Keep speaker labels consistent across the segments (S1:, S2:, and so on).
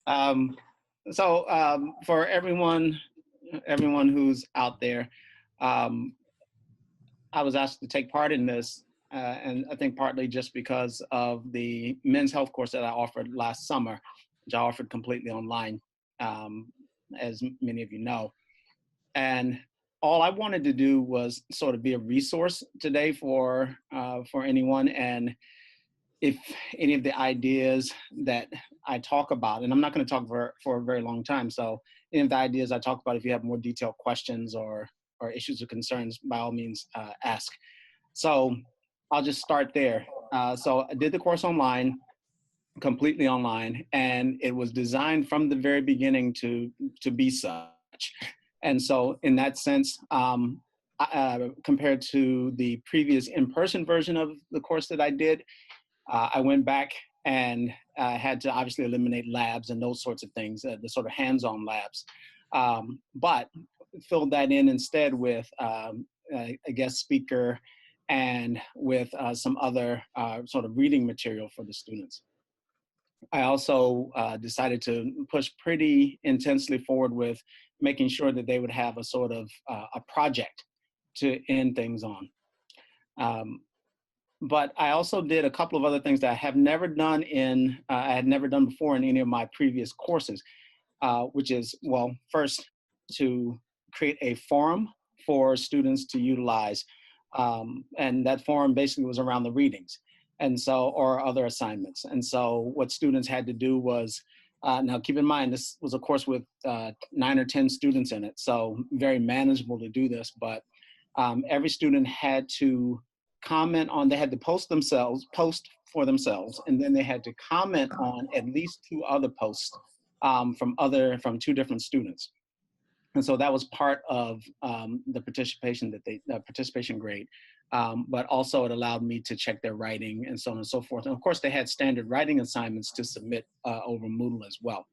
S1: Um, for everyone who's out there, um, I was asked to take part in this, and I think partly just because of the men's health course that I offered last summer, which I offered completely online, um, as many of you know. And all I wanted to do was sort of be a resource today for anyone. And if any of the ideas that I talk about, and I'm not going to talk for a very long time, so any of the ideas I talk about, if you have more detailed questions or issues or concerns, by all means, ask. So I'll just start there. So I did the course online, completely online, and it was designed from the very beginning to be such. And so in that sense, compared to the previous in-person version of the course that I did, I went back and had to obviously eliminate labs and those sorts of things, the sort of hands-on labs, but filled that in instead with a guest speaker and with some other sort of reading material for the students. I also decided to push pretty intensely forward with making sure that they would have a sort of a project to end things on. But I also did a couple of other things that I have never done I had never done before in any of my previous courses, which is, well, first to create a forum for students to utilize. And that forum basically was around the readings or other assignments. And so what students had to do was, now keep in mind, this was a course with 9 or 10 students in it, so very manageable to do this, but every student had to they had to post for themselves, and then they had to comment on at least 2 other posts from 2 different students. And so that was part of the participation grade. But also it allowed me to check their writing and so on and so forth. And of course, they had standard writing assignments to submit over Moodle as well.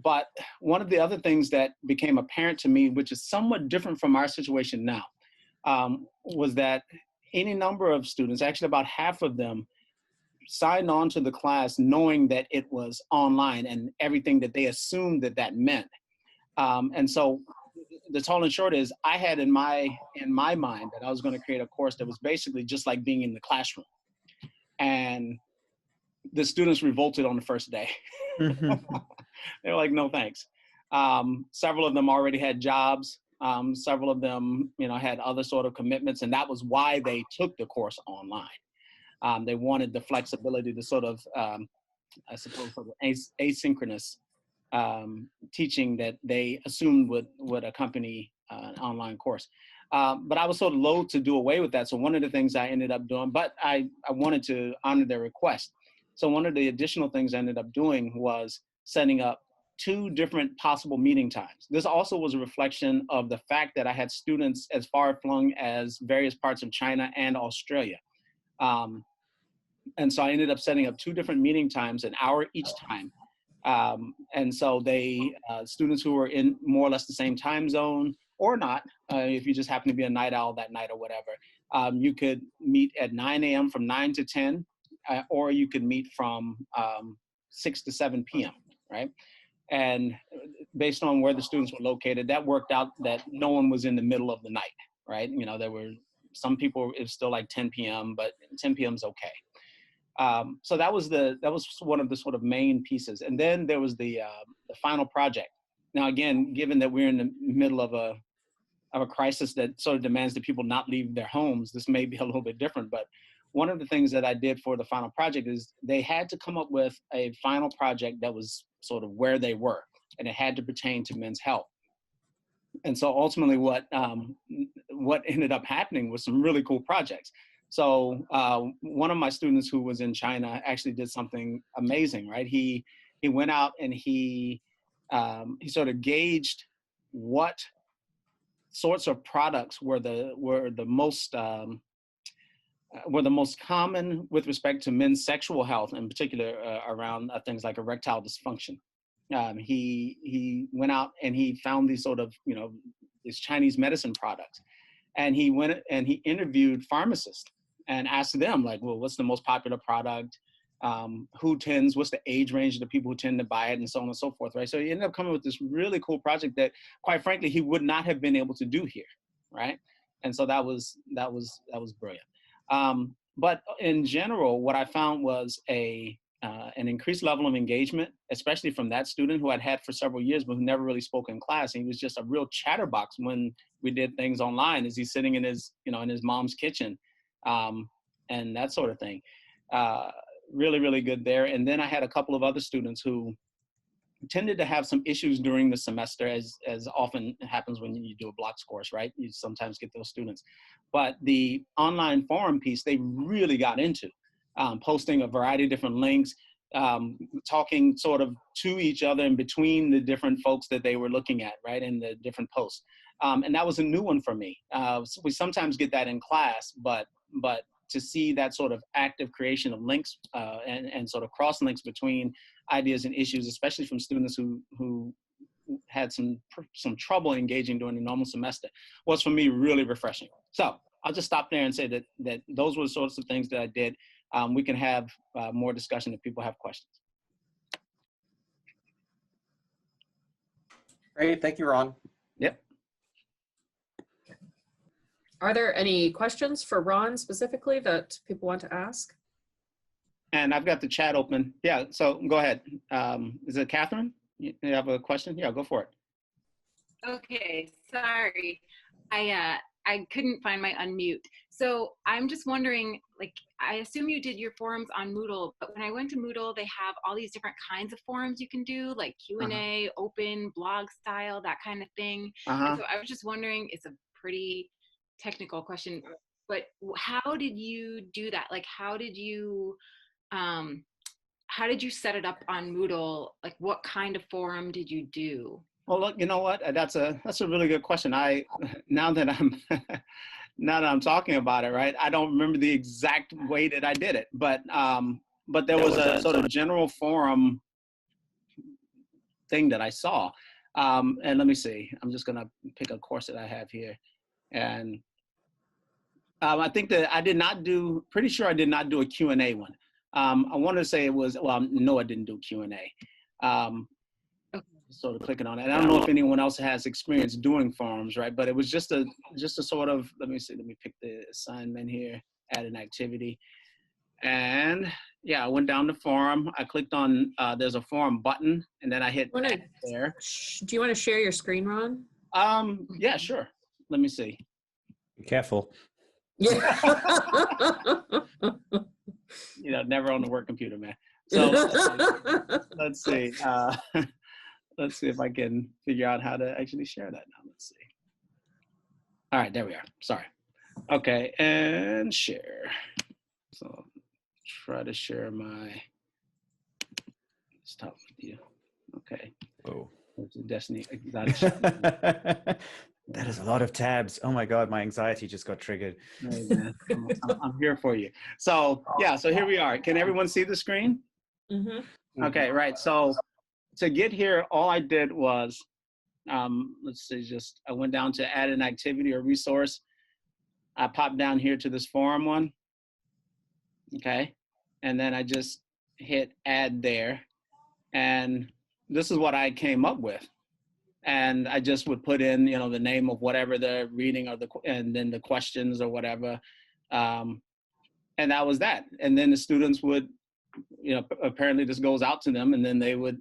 S1: But one of the other things that became apparent to me, which is somewhat different from our situation now, was that any number of students, actually about half of them, signed on to the class knowing that it was online and everything that they assumed that meant. And so the tall and short is I had in my mind that I was going to create a course that was basically just like being in the classroom. And the students revolted on the first day.
S2: Mm-hmm.
S1: They were like, no, thanks. Several of them already had jobs. Several of them, had other sort of commitments, and that was why they took the course online. They wanted the flexibility to sort of, I suppose, sort of asynchronous teaching that they assumed would accompany an online course. But I was sort of loath to do away with that. So one of the things I ended up doing, but I wanted to honor their request. So one of the additional things I ended up doing was setting up 2 different possible meeting times. This also was a reflection of the fact that I had students as far flung as various parts of China and Australia. And so I ended up setting up 2 different meeting times, an hour each time. And so students who were in more or less the same time zone or not, if you just happen to be a night owl that night or whatever, you could meet at 9 a.m. from 9 to 10, or you could meet from 6 to 7 p.m., right? And based on where the students were located, that worked out that no one was in the middle of the night, right? There were some people, it was still like 10 p.m., but 10 p.m. is okay. So that was one of the sort of main pieces. And then there was the final project. Now, again, given that we're in the middle of a crisis that sort of demands that people not leave their homes, this may be a little bit different, but one of the things that I did for the final project is they had to come up with a final project that was sort of where they were, and it had to pertain to men's health. And so ultimately what ended up happening was some really cool projects. So one of my students who was in China actually did something amazing, right? He went out and he sort of gauged what sorts of products were the most common with respect to men's sexual health, in particular around things like erectile dysfunction. He went out and he found these sort of, these Chinese medicine products. And he went and he interviewed pharmacists and asked them, like, well, what's the most popular product? what's the age range of the people who tend to buy it, and so on and so forth, right? So he ended up coming with this really cool project that, quite frankly, he would not have been able to do here, right? And so that was brilliant. But in general, what I found was an increased level of engagement, especially from that student who I'd had for several years, but who never really spoke in class. And he was just a real chatterbox when we did things online, as he's sitting in his, in his mom's kitchen, and that sort of thing. Really, really good there. And then I had a couple of other students who tended to have some issues during the semester, as often happens when you do a blocks course, right? You sometimes get those students. But the online forum piece, they really got into, posting a variety of different links, talking sort of to each other in between the different folks that they were looking at, right, in the different posts. And that was a new one for me. So we sometimes get that in class, but to see that sort of active creation of links and sort of cross links between ideas and issues, especially from students who had some trouble engaging during the normal semester, was for me really refreshing. So I'll just stop there and say that those were the sorts of things that I did. We can have more discussion if people have questions.
S2: Great, thank you, Ron.
S1: Yep.
S3: Are there any questions for Ron specifically that people want to ask?
S1: And I've got the chat open. Yeah, so go ahead. Is it Catherine? You have a question? Yeah, go for it.
S4: Okay, sorry. I couldn't find my unmute. So I'm just wondering, like, I assume you did your forums on Moodle, but when I went to Moodle, they have all these different kinds of forums you can do, like Q&A, open, blog style, that kind of thing. And so I was just wondering, it's a pretty technical question, but how did you do that? Like, how did you set it up on Moodle? Like, what kind of forum did you do?
S1: Well, look, you know what? That's a really good question. Now that I'm talking about it, right? I don't remember the exact way that I did it, but there was a sort of general forum thing that I saw. And let me see. I'm just gonna pick a course that I have here, and I think that pretty sure I did not do a Q&A one. I want to say it was, well, no, I didn't do Q&A. Sort of clicking on it. And I don't know if anyone else has experience doing forums, right? But it was just a sort of, let me pick the assignment here, add an activity. And yeah, I went down to forum. I clicked on, there's a forum button, and then I hit there.
S3: Do you want to share your screen, Ron?
S1: Yeah, sure. Let me see.
S5: Be careful.
S3: Yeah.
S1: Never on the work computer, man. So let's see. Let's see if I can figure out how to actually share that now. Let's see. All right, there we are. Sorry. Okay, and share. So try to share my desktop with you. Okay.
S5: Oh.
S1: Destiny.
S5: That is a lot of tabs. Oh my God, my anxiety just got triggered.
S1: Hey, man. I'm here for you. So yeah, so here we are. Can everyone see the screen? Mm-hmm. Okay, right. So to get here, all I did was, let's see, I went down to add an activity or resource. I popped down here to this forum one. Okay. And then I just hit add there. And this is what I came up with. And I just would put in, the name of whatever they're reading and then the questions or whatever. And that was that. And then the students would, apparently this goes out to them, and then they would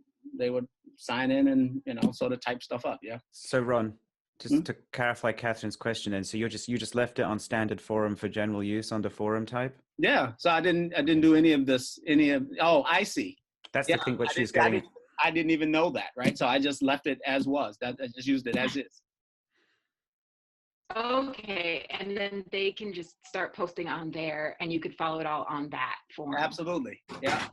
S1: sign in and, sort of type stuff up. Yeah.
S5: So Ron, just to clarify Catherine's question then, so you just left it on standard forum for general use under forum type?
S1: Yeah. So I didn't do any of this, oh, I see.
S5: That's the thing what she's getting.
S1: I didn't even know that, right? So I just left it as was. I just used it as is.
S4: Okay, and then they can just start posting on there, and you could follow it all on that forum.
S1: Absolutely, yeah.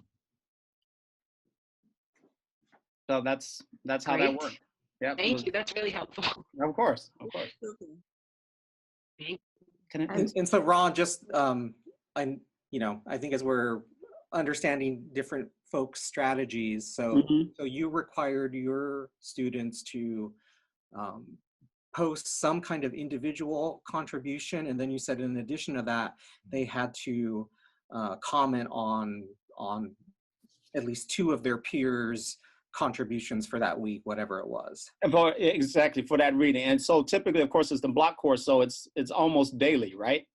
S1: So that's how that worked. Yeah.
S4: Thank you. That's really helpful.
S1: Of course.
S4: Thank
S2: you. And so Ron, just I think as we're understanding different folks' strategies, so so you required your students to post some kind of individual contribution, and then you said in addition to that they had to comment on on at least 2 of their peers' contributions for that week, whatever it was.
S1: Exactly, for that reading. And so typically, of course, it's the block course, so it's almost daily, right?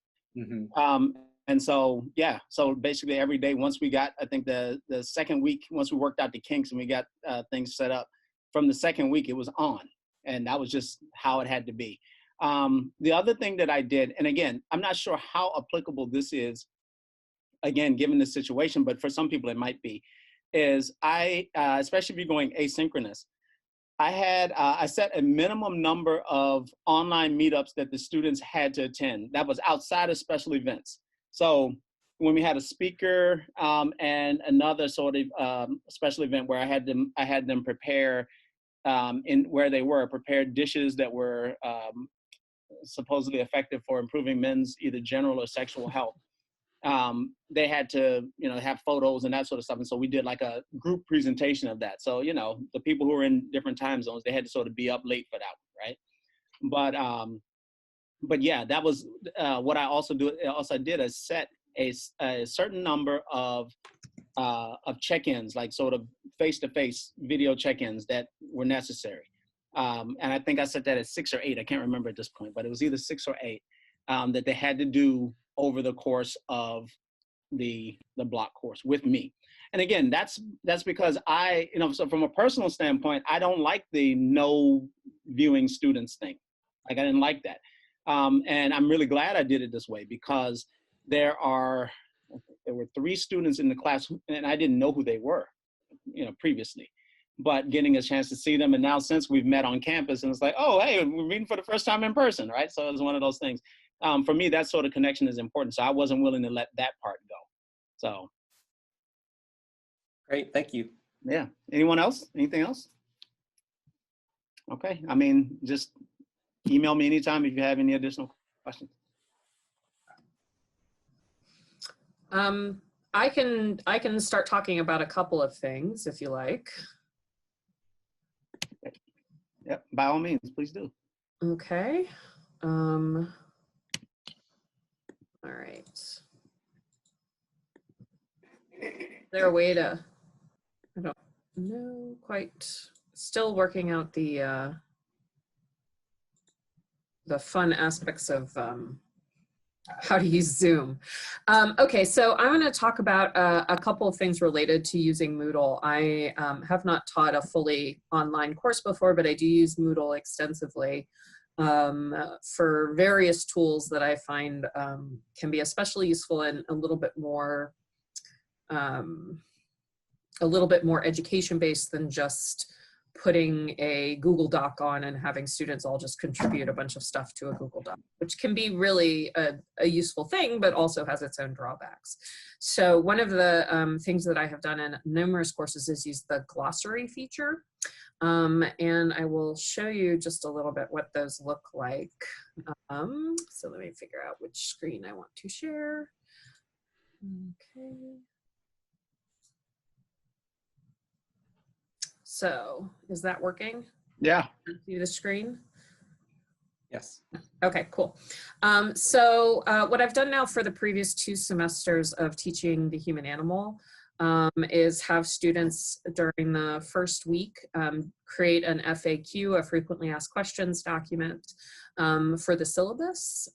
S1: And so, yeah, so basically every day, once we got, I think the second week, once we worked out the kinks and we got things set up, from the second week, it was on. And that was just how it had to be. The other thing that I did, and again, I'm not sure how applicable this is, again, given the situation, but for some people it might be, is especially if you're going asynchronous, I set a minimum number of online meetups that the students had to attend. That was outside of special events. So when we had a speaker and another sort of special event where I had them prepare in where they were, prepared dishes that were supposedly effective for improving men's either general or sexual health. They had to, have photos and that sort of stuff. And so we did like a group presentation of that. So, the people who were in different time zones, they had to sort of be up late for that, right? But yeah, that was what I also did is set a certain number of check-ins, like sort of face-to-face video check-ins that were necessary. And I think I set that at 6 or 8. I can't remember at this point, but it was either 6 or 8 that they had to do over the course of the block course with me. And again, that's because so from a personal standpoint, I don't like the no viewing students thing. Like, I didn't like that. And I'm really glad I did it this way, because there were 3 students in the class and I didn't know who they were, previously, but getting a chance to see them. And now since we've met on campus, and it's like, oh, hey, we're meeting for the first time in person, right? So it's one of those things. For me, that sort of connection is important. So I wasn't willing to let that part go. So.
S2: Great, thank you.
S1: Yeah, anyone else? Anything else? Okay, I mean, just email me anytime if you have any additional questions.
S3: I can start talking about a couple of things if you like.
S1: Yep, by all means, please do.
S3: Okay. All right. Is there a way to, I don't know, quite, still working out the fun aspects of how to use Zoom. Okay, so I'm going to talk about a couple of things related to using Moodle. I have not taught a fully online course before, but I do use Moodle extensively for various tools that I find can be especially useful and a little bit more education-based than just putting a Google Doc on and having students all just contribute a bunch of stuff to a Google Doc, which can be really a useful thing, but also has its own drawbacks. So one of the things that I have done in numerous courses is use the glossary feature. And I will show you just a little bit what those look like. So let me figure out which screen I want to share. Okay. So is that working?
S1: Yeah.
S3: See the screen?
S2: Yes.
S3: Okay, cool. So what I've done now for the previous 2 semesters of teaching the human animal is have students during the first week create an FAQ, a frequently asked questions document for the syllabus,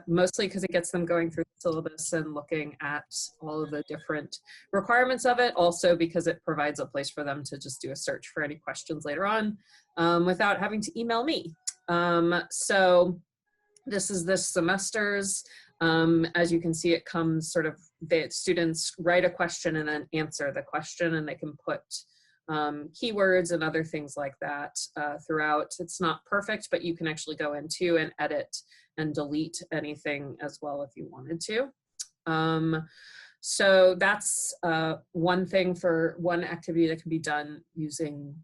S3: mostly because it gets them going through the syllabus and looking at all of the different requirements of it. Also because it provides a place for them to just do a search for any questions later on without having to email me. So this is this semester's. As you can see, it comes sort of, the students write a question and then answer the question, and they can put keywords and other things like that throughout. It's not perfect, but you can actually go into and edit and delete anything as well if you wanted to. So that's one thing for one activity that can be done using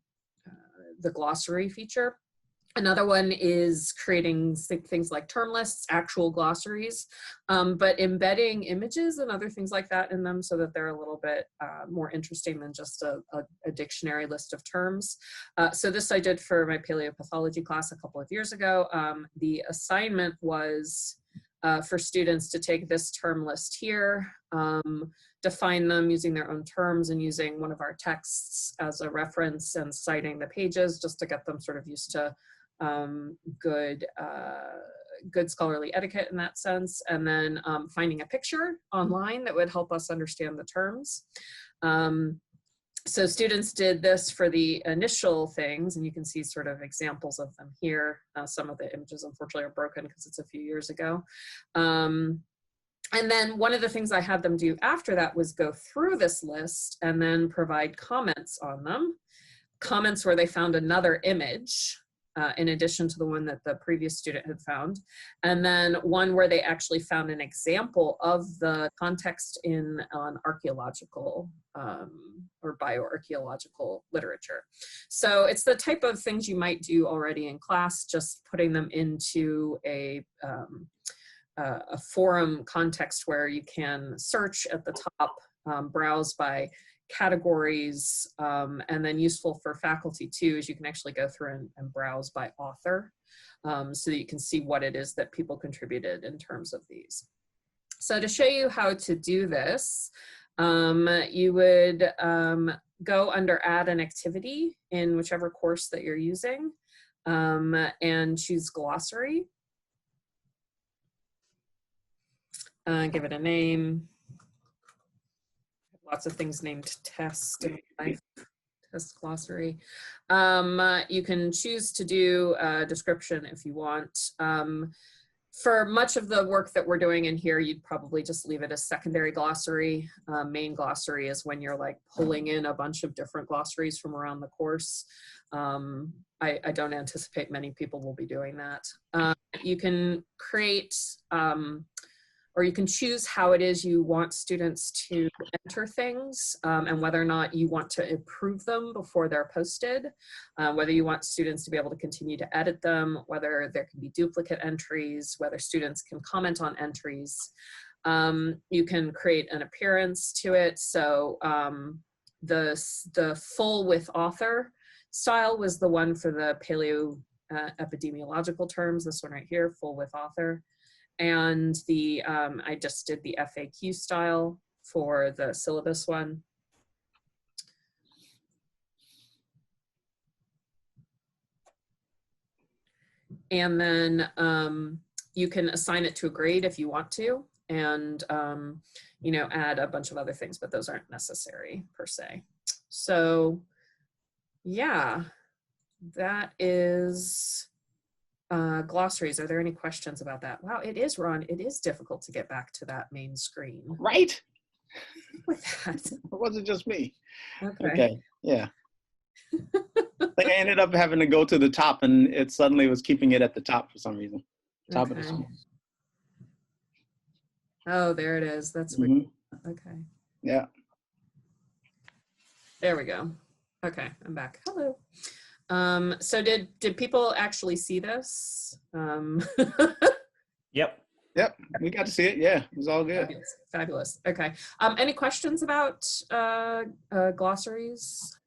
S3: the glossary feature. Another one is creating things like term lists, actual glossaries, but embedding images and other things like that in them so that they're a little bit more interesting than just a dictionary list of terms. So this I did for my paleopathology class a couple of years ago. The assignment was for students to take this term list here, define them using their own terms and using one of our texts as a reference and citing the pages just to get them sort of used to good scholarly etiquette in that sense, and then finding a picture online that would help us understand the terms. So students did this for the initial things, and you can see sort of examples of them here. Some of the images unfortunately are broken because it's a few years ago. And then one of the things I had them do after that was go through this list and then provide comments on them. Comments where they found another image in addition to the one that the previous student had found. And then one where they actually found an example of the context in an archaeological or bioarchaeological literature. So it's the type of things you might do already in class, just putting them into a forum context where you can search at the top, browse by categories, and then useful for faculty too is you can actually go through and browse by author, so that you can see what it is that people contributed in terms of these. So to show you how to do this, you would go under add an activity in whichever course that you're using, and choose glossary. Give it a name. Lots of things named test in life. Test glossary. You can choose to do a description if you want. For much of the work that we're doing in here, you'd probably just leave it as secondary glossary. Main glossary is when you're like pulling in a bunch of different glossaries from around the course. I don't anticipate many people will be doing that. You can create or you can choose how it is you want students to enter things, and whether or not you want to improve them before they're posted, whether you want students to be able to continue to edit them, whether there can be duplicate entries, whether students can comment on entries. You can create an appearance to it. So the full with author style was the one for the paleo epidemiological terms, this one right here, full with author. And the I just did the FAQ style for the syllabus one. And then you can assign it to a grade if you want to, and you know, add a bunch of other things, but those aren't necessary per se. So yeah, that is glossaries. Are there any questions about that? Wow, it is, Ron. It is difficult to get back to that main screen.
S1: Right?
S3: With that.
S1: It wasn't just me.
S3: Okay.
S1: Okay. Yeah. Like I ended up having to go to the top, and it suddenly was keeping it at the top for some reason. Top of the screen.
S3: Oh, there it is. That's weird. Okay.
S1: Yeah.
S3: There we go. Okay, I'm back. Hello. So did people actually see this?
S5: Yep.
S1: Yep. We got to see it. Yeah, it was all good.
S3: Fabulous. Fabulous. Okay. Any questions about glossaries?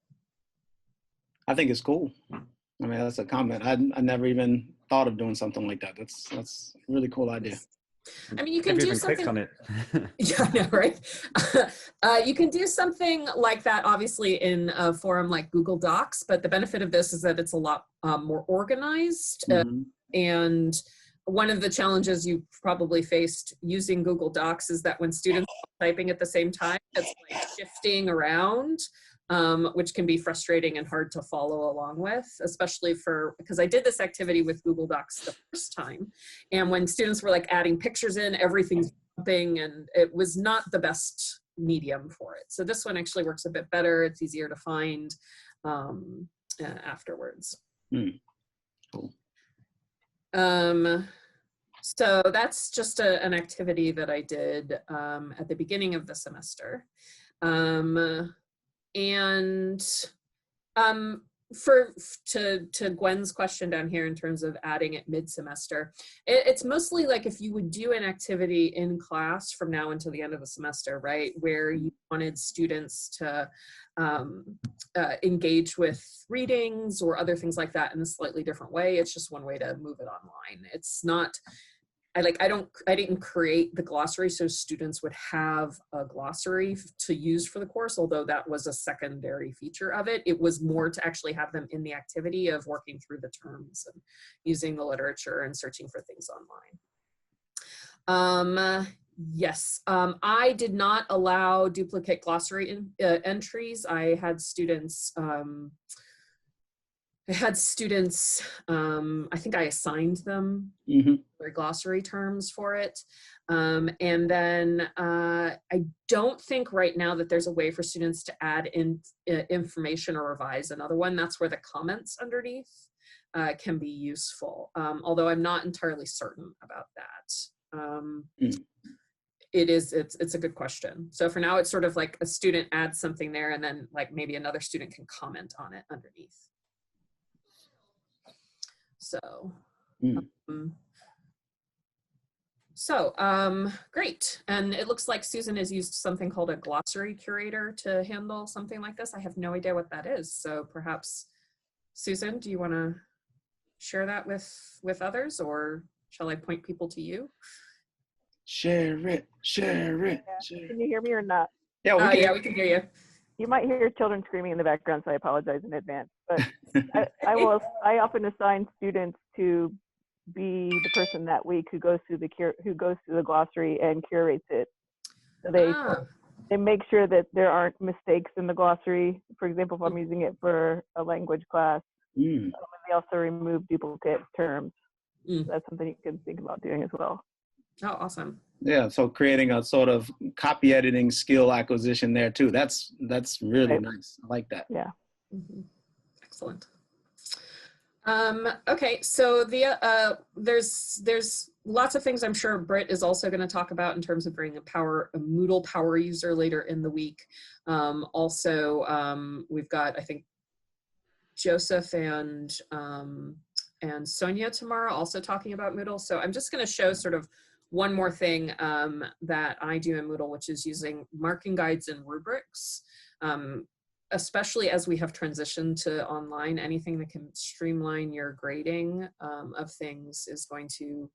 S1: I think it's cool. I mean, that's a comment. I never even thought of doing something like that. That's a really cool idea.
S3: I mean, you can do something.
S5: Clicked on it.
S3: Yeah, I know, right? You can do something like that, obviously, in a forum like Google Docs, but the benefit of this is that it's a lot more organized. And one of the challenges you probably faced using Google Docs is that when students are typing at the same time, it's like shifting around, which can be frustrating and hard to follow along with, especially because I did this activity with Google Docs the first time. And when students were like adding pictures in, everything's jumping, and it was not the best medium for it. So this one actually works a bit better. It's easier to find afterwards.
S1: Cool.
S3: So that's just an activity that I did at the beginning of the semester. And to Gwen's question down here in terms of adding it mid-semester, it's mostly like if you would do an activity in class from now until the end of the semester, right, where you wanted students to engage with readings or other things like that in a slightly different way. It's just one way to move it online. It's not I didn't create the glossary so students would have a glossary to use for the course, although that was a secondary feature of it. It was more to actually have them in the activity of working through the terms and using the literature and searching for things online. Yes, I did not allow duplicate glossary entries. I had students, I think I assigned them their glossary terms for it. And then I don't think right now that there's a way for students to add in information or revise another one. That's where the comments underneath can be useful, although I'm not entirely certain about that. It's a good question. So for now, it's sort of like a student adds something there and then like maybe another student can comment on it underneath. So, great. And it looks like Susan has used something called a Glossary Curator to handle something like this. I have no idea what that is. So perhaps, Susan, do you want to share that with others, or shall I point people to you?
S1: Share it, share it.
S6: Yeah. Can you hear me or not?
S1: Yeah,
S3: we can hear you.
S6: You might hear children screaming in the background, so I apologize in advance. But I often assign students to be the person that week who goes through the glossary and curates it. So they make sure that there aren't mistakes in the glossary. For example, if I'm using it for a language class, they also remove duplicate terms. That's something you can think about doing as well.
S3: Oh, awesome.
S1: Yeah, so creating a sort of copy editing skill acquisition there too. That's really nice. I like that.
S6: Yeah.
S3: Excellent. Okay, so there's lots of things I'm sure Britt is also going to talk about in terms of bringing a Moodle power user later in the week. Also, we've got, I think, Joseph and Sonia tomorrow also talking about Moodle. So I'm just going to show sort of one more thing that I do in Moodle, which is using marking guides and rubrics. Especially as we have transitioned to online, anything that can streamline your grading of things is going to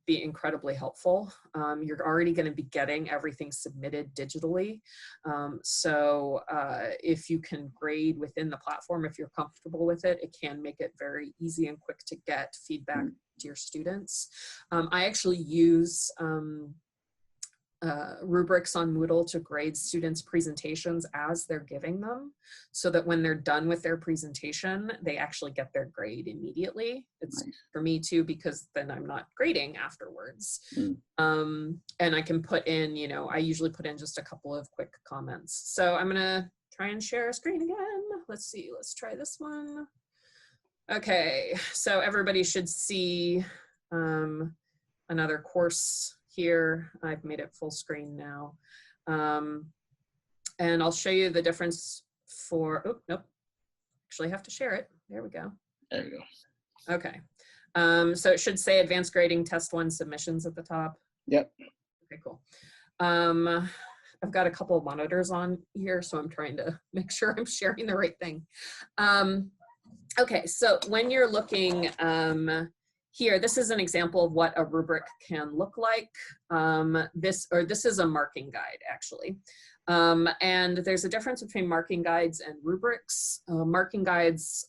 S3: be incredibly helpful. You're already going to be getting everything submitted digitally. So if you can grade within the platform, if you're comfortable with it, it can make it very easy and quick to get feedback to your students. I actually use rubrics on Moodle to grade students' presentations as they're giving them, so that when they're done with their presentation, they actually get their grade immediately. It's nice for me too, because then I'm not grading afterwards. And I can put in, I usually put in just a couple of quick comments. So I'm gonna try and share a screen again. Let's see, let's try this one. Okay, so everybody should see another course here. I've made it full screen now. And I'll show you the difference for, oh, nope. Actually have to share it. There we go.
S1: There we go.
S3: Okay. So it should say advanced grading test 1 submissions at the top.
S1: Yep.
S3: Okay, cool. I've got a couple of monitors on here, so I'm trying to make sure I'm sharing the right thing. Okay, so when you're looking here, this is an example of what a rubric can look like. This is a marking guide, actually. And there's a difference between marking guides and rubrics. Marking guides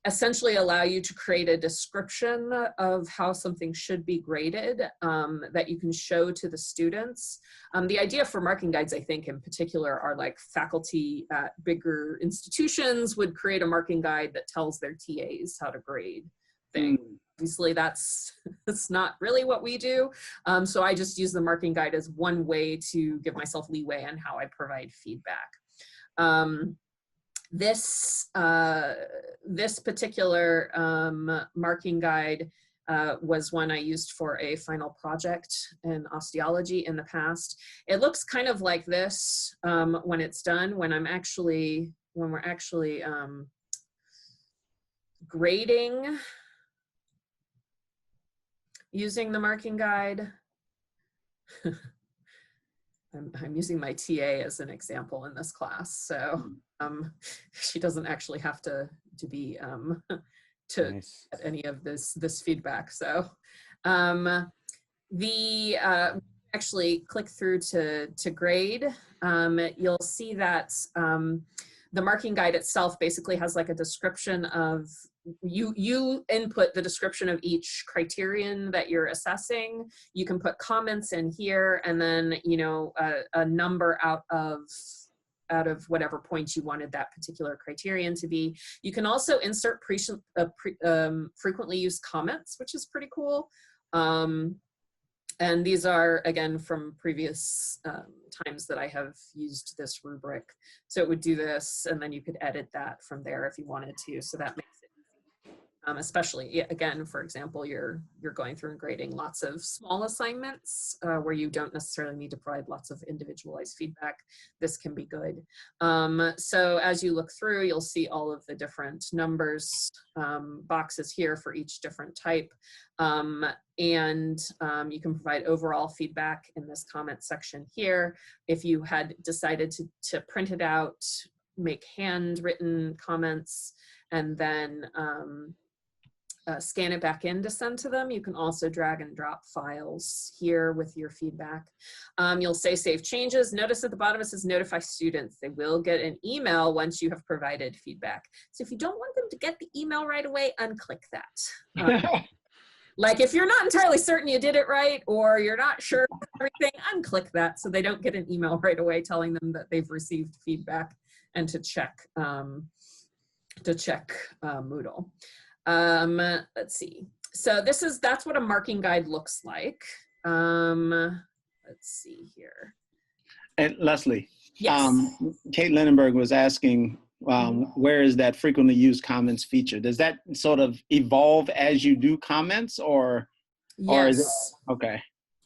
S3: essentially allow you to create a description of how something should be graded that you can show to the students. The idea for marking guides, I think, in particular, are like faculty at bigger institutions would create a marking guide that tells their TAs how to grade thing. Obviously, that's not really what we do. So I just use the marking guide as one way to give myself leeway on how I provide feedback. This particular marking guide was one I used for a final project in osteology in the past. It looks kind of like this when it's done, when we're actually grading using the marking guide. I'm using my TA as an example in this class, so she doesn't actually have to be to
S5: Nice.
S3: get any of this feedback. So actually click through to grade. You'll see that the marking guide itself basically has like a description of, you input the description of each criterion that you're assessing. You can put comments in here, and then, you know, a number out of whatever points you wanted that particular criterion to be. You can also insert frequently used comments, which is pretty cool. And these are, again, from previous times that I have used this rubric. So it would do this, and then you could edit that from there if you wanted to. So that makes it easy. Especially, again, for example, you're going through and grading lots of small assignments where you don't necessarily need to provide lots of individualized feedback. This can be good. So as you look through, you'll see all of the different numbers, boxes here for each different type. And you can provide overall feedback in this comment section here. If you had decided to print it out, make handwritten comments, and then scan it back in to send to them, you can also drag and drop files here with your feedback. You'll say save changes. Notice at the bottom it says notify students. They will get an email once you have provided feedback. So if you don't want them to get the email right away, unclick that. Like if you're not entirely certain you did it right, or you're not sure of everything, unclick that so they don't get an email right away telling them that they've received feedback, and to check Moodle. Let's see. So that's what a marking guide looks like. Let's see here.
S1: And Leslie,
S3: Yes.
S1: Kate Lindenberg was asking, where is that frequently used comments feature? Does that sort of evolve as you do comments, or is it, okay?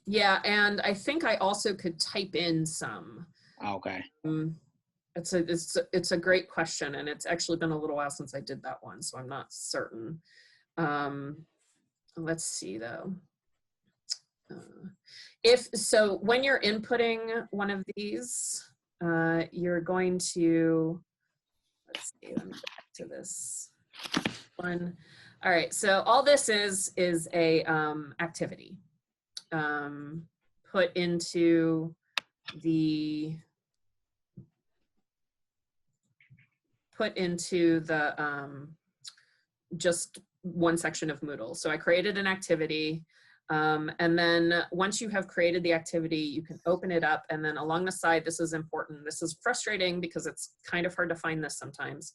S3: Yeah, and I think I also could type in some.
S1: Okay.
S3: It's a great question, and it's actually been a little while since I did that one, so I'm not certain. Let's see though. So when you're inputting one of these, you're going to, let's see, let me go back to this one. All right, so all this is a activity put into the just one section of Moodle. So I created an activity, and then once you have created the activity, you can open it up, and then along the side, this is important. This is frustrating because it's kind of hard to find this sometimes.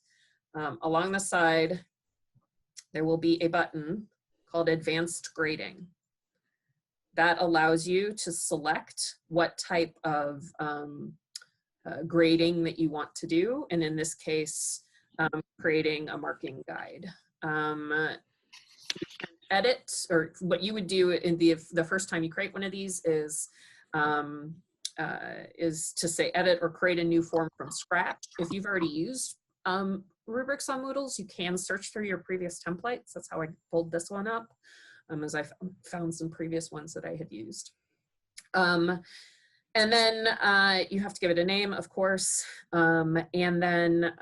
S3: Along the side, there will be a button called Advanced Grading. That allows you to select what type of grading that you want to do, and in this case, creating a marking guide. You can edit, or what you would do in the first time you create one of these is to say edit or create a new form from scratch. If you've already used rubrics on Moodles, you can search through your previous templates. That's how I pulled this one up, as I found some previous ones that I had used. And then you have to give it a name, of course, and then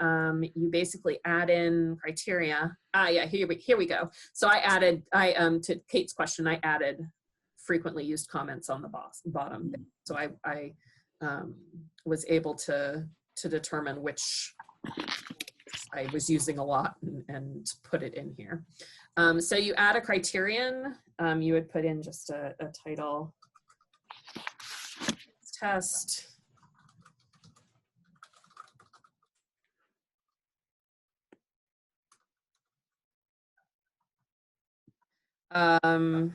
S3: you basically add in criteria. Yeah, here we go. So to Kate's question, I added frequently used comments on the bottom. So I was able to determine which I was using a lot and put it in here. So you add a criterion. You would put in just a title. Test. And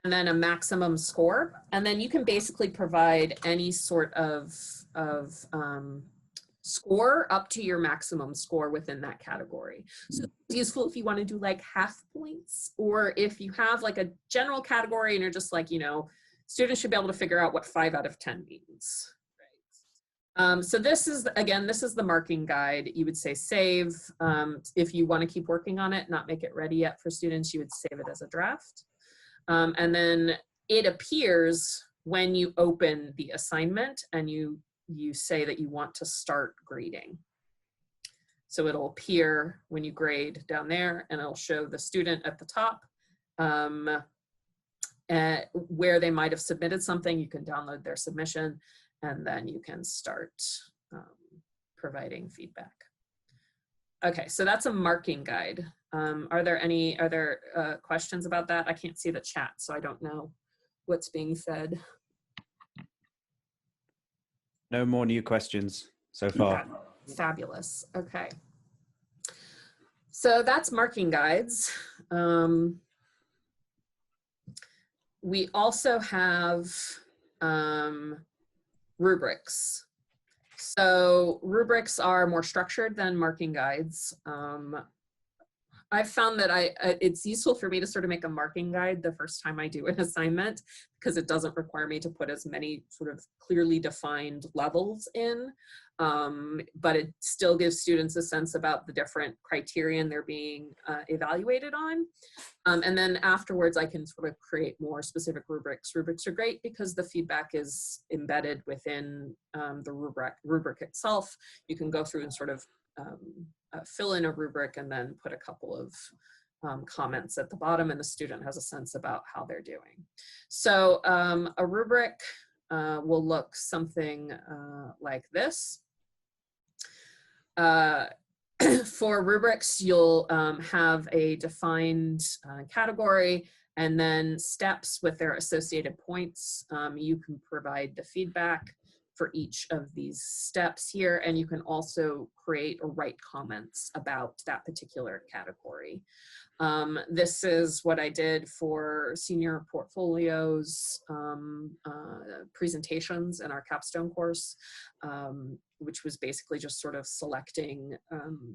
S3: then a maximum score. And then you can basically provide any sort of score up to your maximum score within that category. So it's useful if you want to do like half points, or if you have like a general category and you're just like, students should be able to figure out what 5 out of 10 means. Right. So this is the marking guide. You would say save. If you want to keep working on it, not make it ready yet for students, you would save it as a draft. And then it appears when you open the assignment and you you say that you want to start grading. So it'll appear when you grade down there, and it'll show the student at the top where they might have submitted something. You can download their submission, and then you can start providing feedback. Okay, so that's a marking guide. Are there questions about that? I can't see the chat, so I don't know what's being said.
S5: No more new questions so far.
S3: Fabulous. Okay. So that's marking guides. We also have rubrics. So rubrics are more structured than marking guides. I've found that it's useful for me to sort of make a marking guide the first time I do an assignment, because it doesn't require me to put as many sort of clearly defined levels in, but it still gives students a sense about the different criterion they're being evaluated on. And then afterwards, I can sort of create more specific rubrics. Rubrics are great because the feedback is embedded within the rubric itself. You can go through and sort of fill in a rubric and then put a couple of comments at the bottom, and the student has a sense about how they're doing. So a rubric will look something like this. For rubrics, you'll have a defined category and then steps with their associated points. You can provide the feedback for each of these steps here, and you can also create or write comments about that particular category. This is what I did for senior portfolios presentations in our capstone course, which was basically just sort of selecting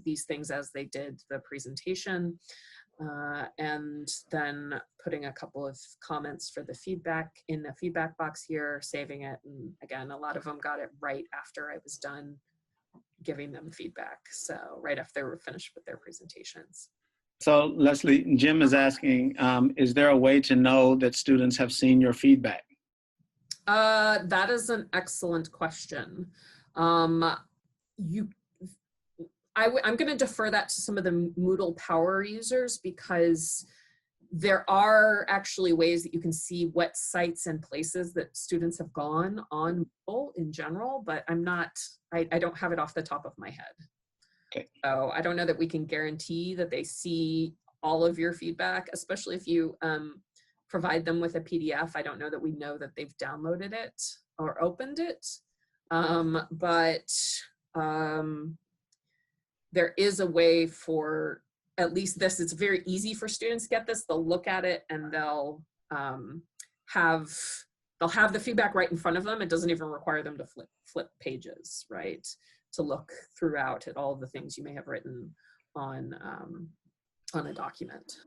S3: these things as they did the presentation, and then putting a couple of comments for the feedback in the feedback box here, saving it. And again, a lot of them got it right after I was done giving them feedback. So right after they were finished with their presentations.
S1: So Leslie, Jim is asking, is there a way to know that students have seen your feedback?
S3: That is an excellent question. I'm going to defer that to some of the Moodle power users, because there are actually ways that you can see what sites and places that students have gone on Moodle in general, but I don't have it off the top of my head.
S1: Okay.
S3: So I don't know that we can guarantee that they see all of your feedback, especially if you provide them with a PDF. I don't know that we know that they've downloaded it or opened it, but there is a way for at least this. It's very easy for students to get this. They'll look at it and they'll have the feedback right in front of them. It doesn't even require them to flip pages, right? To look throughout at all the things you may have written on a document.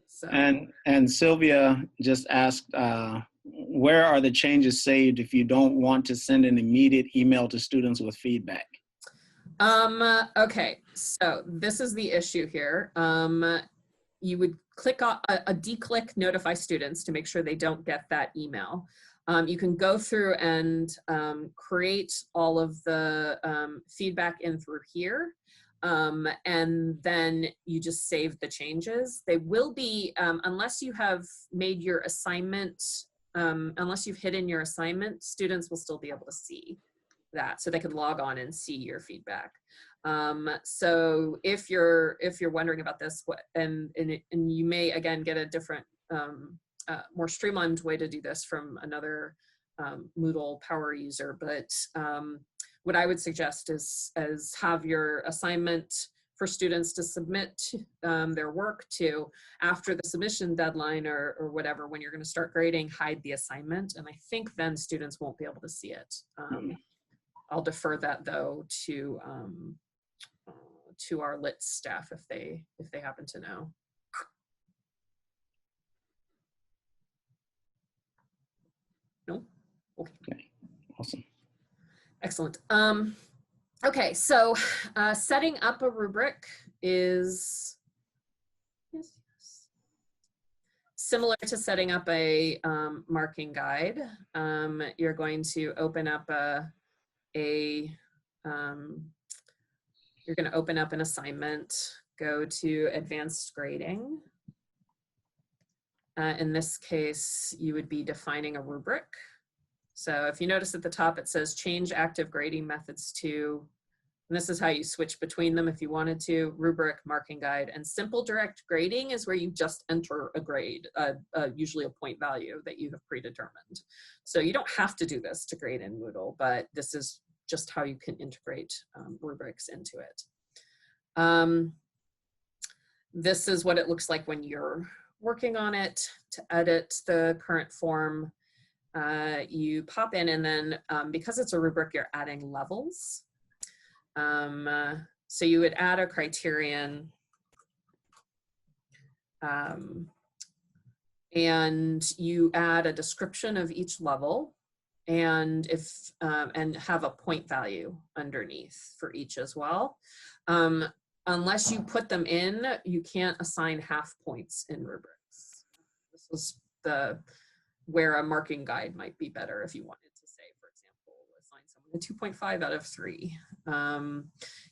S3: So.
S1: And Sylvia just asked, where are the changes saved if you don't want to send an immediate email to students with feedback?
S3: Okay, so this is the issue here. You would click on a declick notify students to make sure they don't get that email. You can go through and create all of the feedback in through here, and then you just save the changes. They will be, unless you have made your assignment, unless you've hidden your assignment, students will still be able to see that, so they can log on and see your feedback. So if you're wondering about this, and you may again get a different more streamlined way to do this from another Moodle power user, but what I would suggest is have your assignment for students to submit their work to after the submission deadline or whatever, when you're going to start grading, hide the assignment, and I think then students won't be able to see it. I'll defer that though to our lit staff if they happen to know. No? Okay.
S1: Awesome.
S3: Excellent. Okay, so setting up a rubric is similar to setting up a marking guide. You're going to open up a you're going to open up an assignment, go to advanced grading. In this case, you would be defining a rubric. So if you notice at the top, it says change active grading methods to, and this is how you switch between them if you wanted to, rubric, marking guide, and simple direct grading is where you just enter a grade, usually a point value that you have predetermined. So you don't have to do this to grade in Moodle, but this is just how you can integrate rubrics into it. This is what it looks like when you're working on it. To edit the current form, you pop in, and then because it's a rubric, you're adding levels. So you would add a criterion, and you add a description of each level, and and have a point value underneath for each as well. Unless you put them in, you can't assign half points in rubrics. This was where a marking guide might be better if you wanted to say, for example, assign someone a 2.5 out of 3.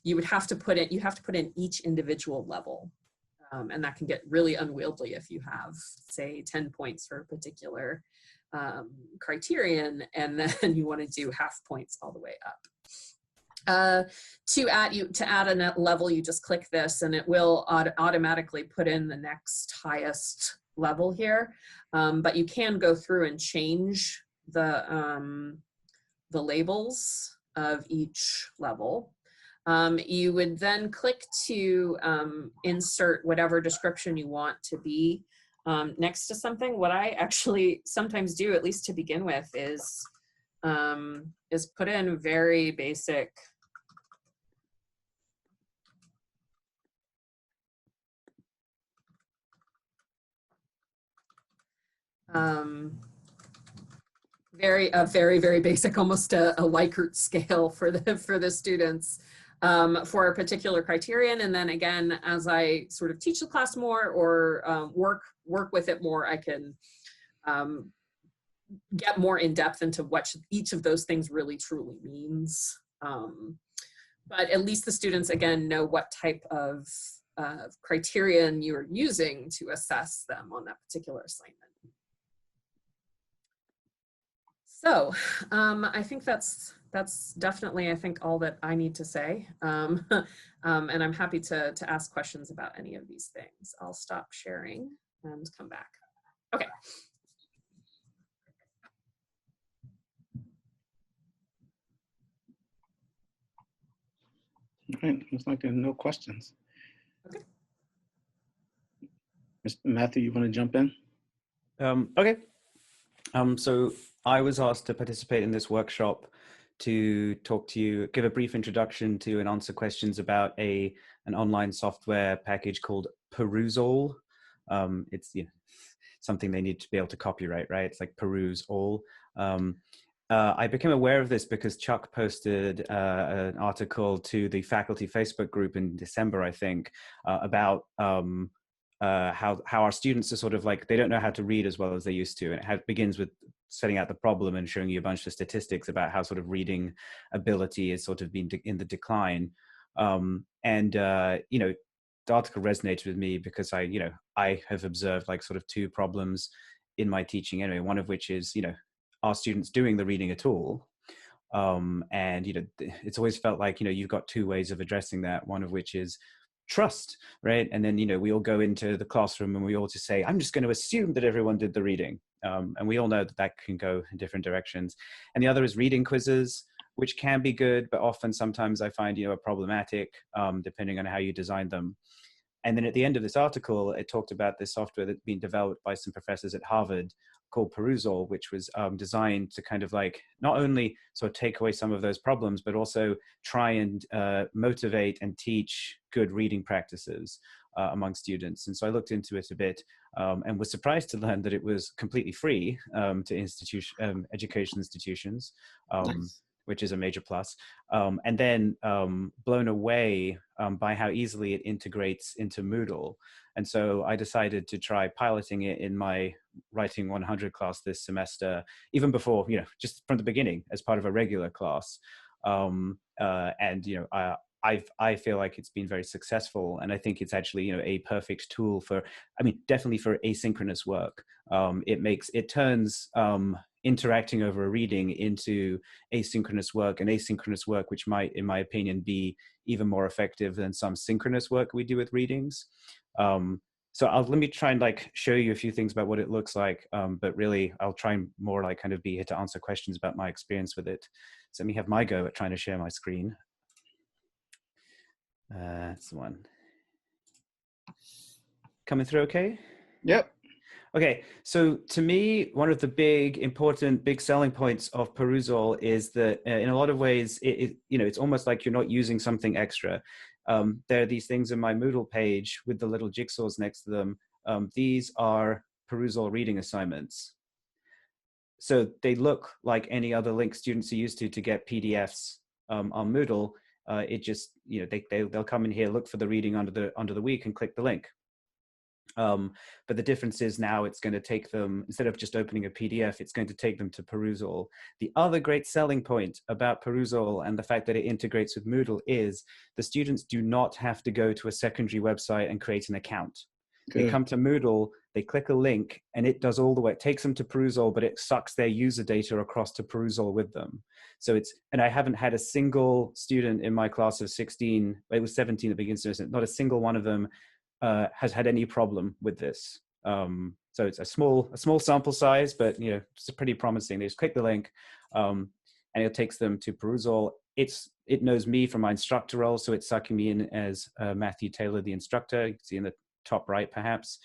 S3: You would have to put in each individual level. And that can get really unwieldy if you have, say, 10 points for a particular criterion, and then you want to do half points all the way up. To add a level, you just click this, and it will automatically put in the next highest level here. But you can go through and change the labels of each level. You would then click to insert whatever description you want to be next to something. What I actually sometimes do, at least to begin with, is put in very basic very basic, almost a Likert scale for the students for a particular criterion. And then again, as I sort of teach the class more or work with it more, I can get more in depth into what each of those things really truly means. But at least the students, again, know what type of criterion you're using to assess them on that particular assignment. So I think that's definitely, I think, all that I need to say. And I'm happy to ask questions about any of these things. I'll stop sharing and come back. Okay.
S1: Okay, looks like there are no questions.
S3: Okay.
S1: Mr. Matthew, you want to jump in?
S5: Okay. So I was asked to participate in this workshop to talk to you, give a brief introduction to and answer questions about an online software package called Perusal. It's something they need to be able to copyright, right? It's like Perusal. I became aware of this because Chuck posted an article to the faculty Facebook group in December, I think, about how our students are sort of like, they don't know how to read as well as they used to. And it begins with setting out the problem and showing you a bunch of statistics about how sort of reading ability is sort of been in the decline. The article resonated with me because I have observed like sort of two problems in my teaching anyway, one of which is, are students doing the reading at all? It's always felt like, you've got two ways of addressing that, one of which is trust, right? And then, we all go into the classroom and we all just say, I'm just going to assume that everyone did the reading. And we all know that can go in different directions. And the other is reading quizzes, which can be good, but often sometimes I find, are problematic, depending on how you design them. And then at the end of this article, it talked about this software that's been developed by some professors at Harvard called Perusal, which was designed to kind of like not only sort of take away some of those problems, but also try and motivate and teach good reading practices among students. And so I looked into it a bit and was surprised to learn that it was completely free to education institutions. Nice. Which is a major plus. And then blown away by how easily it integrates into Moodle. And so I decided to try piloting it in my Writing 100 class this semester, even before, just from the beginning as part of a regular class. And I feel like it's been very successful, and I think it's actually a perfect tool for, I mean, definitely for asynchronous work. It turns interacting over a reading into asynchronous work, and asynchronous work which might, in my opinion, be even more effective than some synchronous work we do with readings. So let me try and like show you a few things about what it looks like, but really I'll try and more like kind of be here to answer questions about my experience with it. So let me have my go at trying to share my screen. That's the one. Coming through okay?
S1: Yep.
S5: Okay, so to me, one of the big selling points of Perusal is that in a lot of ways, it's almost like you're not using something extra. There are these things in my Moodle page with the little jigsaws next to them. These are Perusal reading assignments. So they look like any other link students are used to get PDFs on Moodle. It just, they'll come in here, look for the reading under the week and click the link. But the difference is now it's going to take them, instead of just opening a PDF, it's going to take them to Perusal. The other great selling point about Perusal and the fact that it integrates with Moodle is the students do not have to go to a secondary website and create an account. Good. They come to Moodle, they click a link, and it does all the work. It takes them to Perusal, but it sucks their user data across to Perusal with them. So and I haven't had a single student in my class of 16, it was 17 at the beginning of the semester, not a single one of them has had any problem with this. So it's a small sample size, but it's pretty promising. They just click the link, and it takes them to Perusal. It knows me from my instructor role, so it's sucking me in as Matthew Taylor, the instructor. You can see in the top right, perhaps.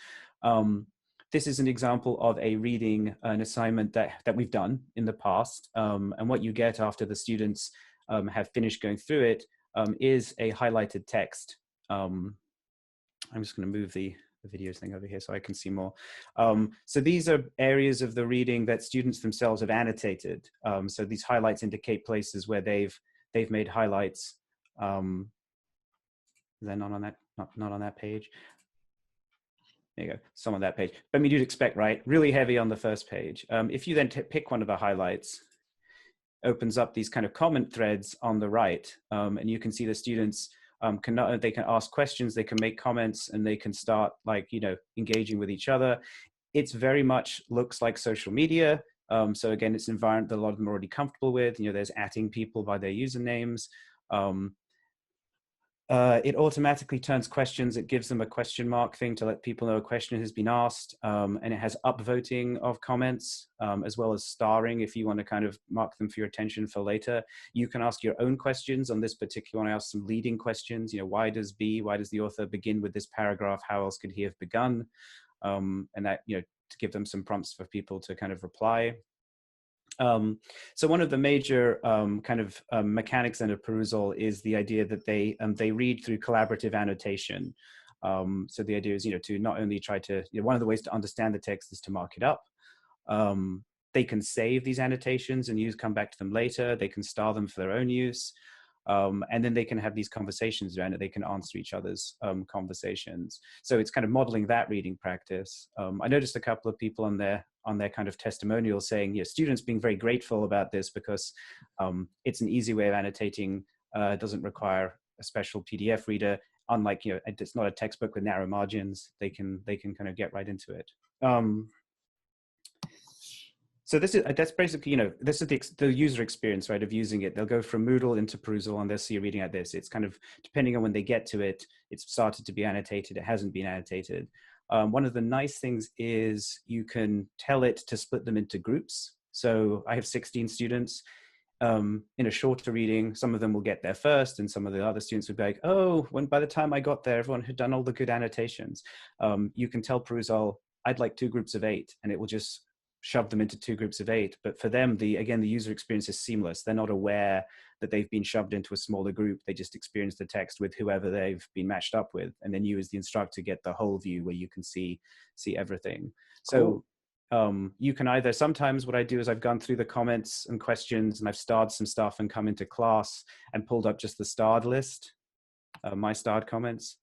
S5: This is an example of a reading, an assignment that we've done in the past, and what you get after the students have finished going through it is a highlighted text. I'm just going to move the videos thing over here so I can see more. So these are areas of the reading that students themselves have annotated. So these highlights indicate places where they've made highlights. They're not on that page. There you go, some on that page. But I mean, you'd expect, right? Really heavy on the first page. If you then pick one of the highlights, opens up these kind of comment threads on the right, and you can see the students they can ask questions, they can make comments, and they can start engaging with each other. It's very much looks like social media. So again, it's an environment that a lot of them are already comfortable with. There's @ing people by their usernames. It automatically turns questions. It gives them a question mark thing to let people know a question has been asked. And it has upvoting of comments, as well as starring if you want to kind of mark them for your attention for later. You can ask your own questions. On this particular one, I asked some leading questions. Why does the author begin with this paragraph? How else could he have begun? And that, to give them some prompts for people to kind of reply. So one of the major mechanics of Perusal is the idea that they read through collaborative annotation. So the idea is, to not only try to, one of the ways to understand the text is to mark it up. They can save these annotations and come back to them later. They can star them for their own use. And then they can have these conversations around it. They can answer each other's conversations. So it's kind of modeling that reading practice. I noticed a couple of people on their kind of testimonial saying, students being very grateful about this because it's an easy way of annotating. Doesn't require a special PDF reader. Unlike, it's not a textbook with narrow margins. They can kind of get right into it. So that's basically, this is the user experience, right, of using it. They'll go from Moodle into Perusal and they'll see a reading like this. It's kind of, depending on when they get to it, it's started to be annotated, it hasn't been annotated. One of the nice things is you can tell it to split them into groups. So I have 16 students. In a shorter reading, some of them will get there first, and some of the other students would be like, oh, by the time I got there, everyone had done all the good annotations. You can tell Perusal, I'd like 2 groups of 8, and it will just shove them into 2 groups of 8. But for them, the user experience is seamless. They're not aware that they've been shoved into a smaller group. They just experience the text with whoever they've been matched up with. And then you as the instructor get the whole view where you can see everything. Cool. So you can either, sometimes what I do is I've gone through the comments and questions and I've starred some stuff and come into class and pulled up just the starred list, my starred comments.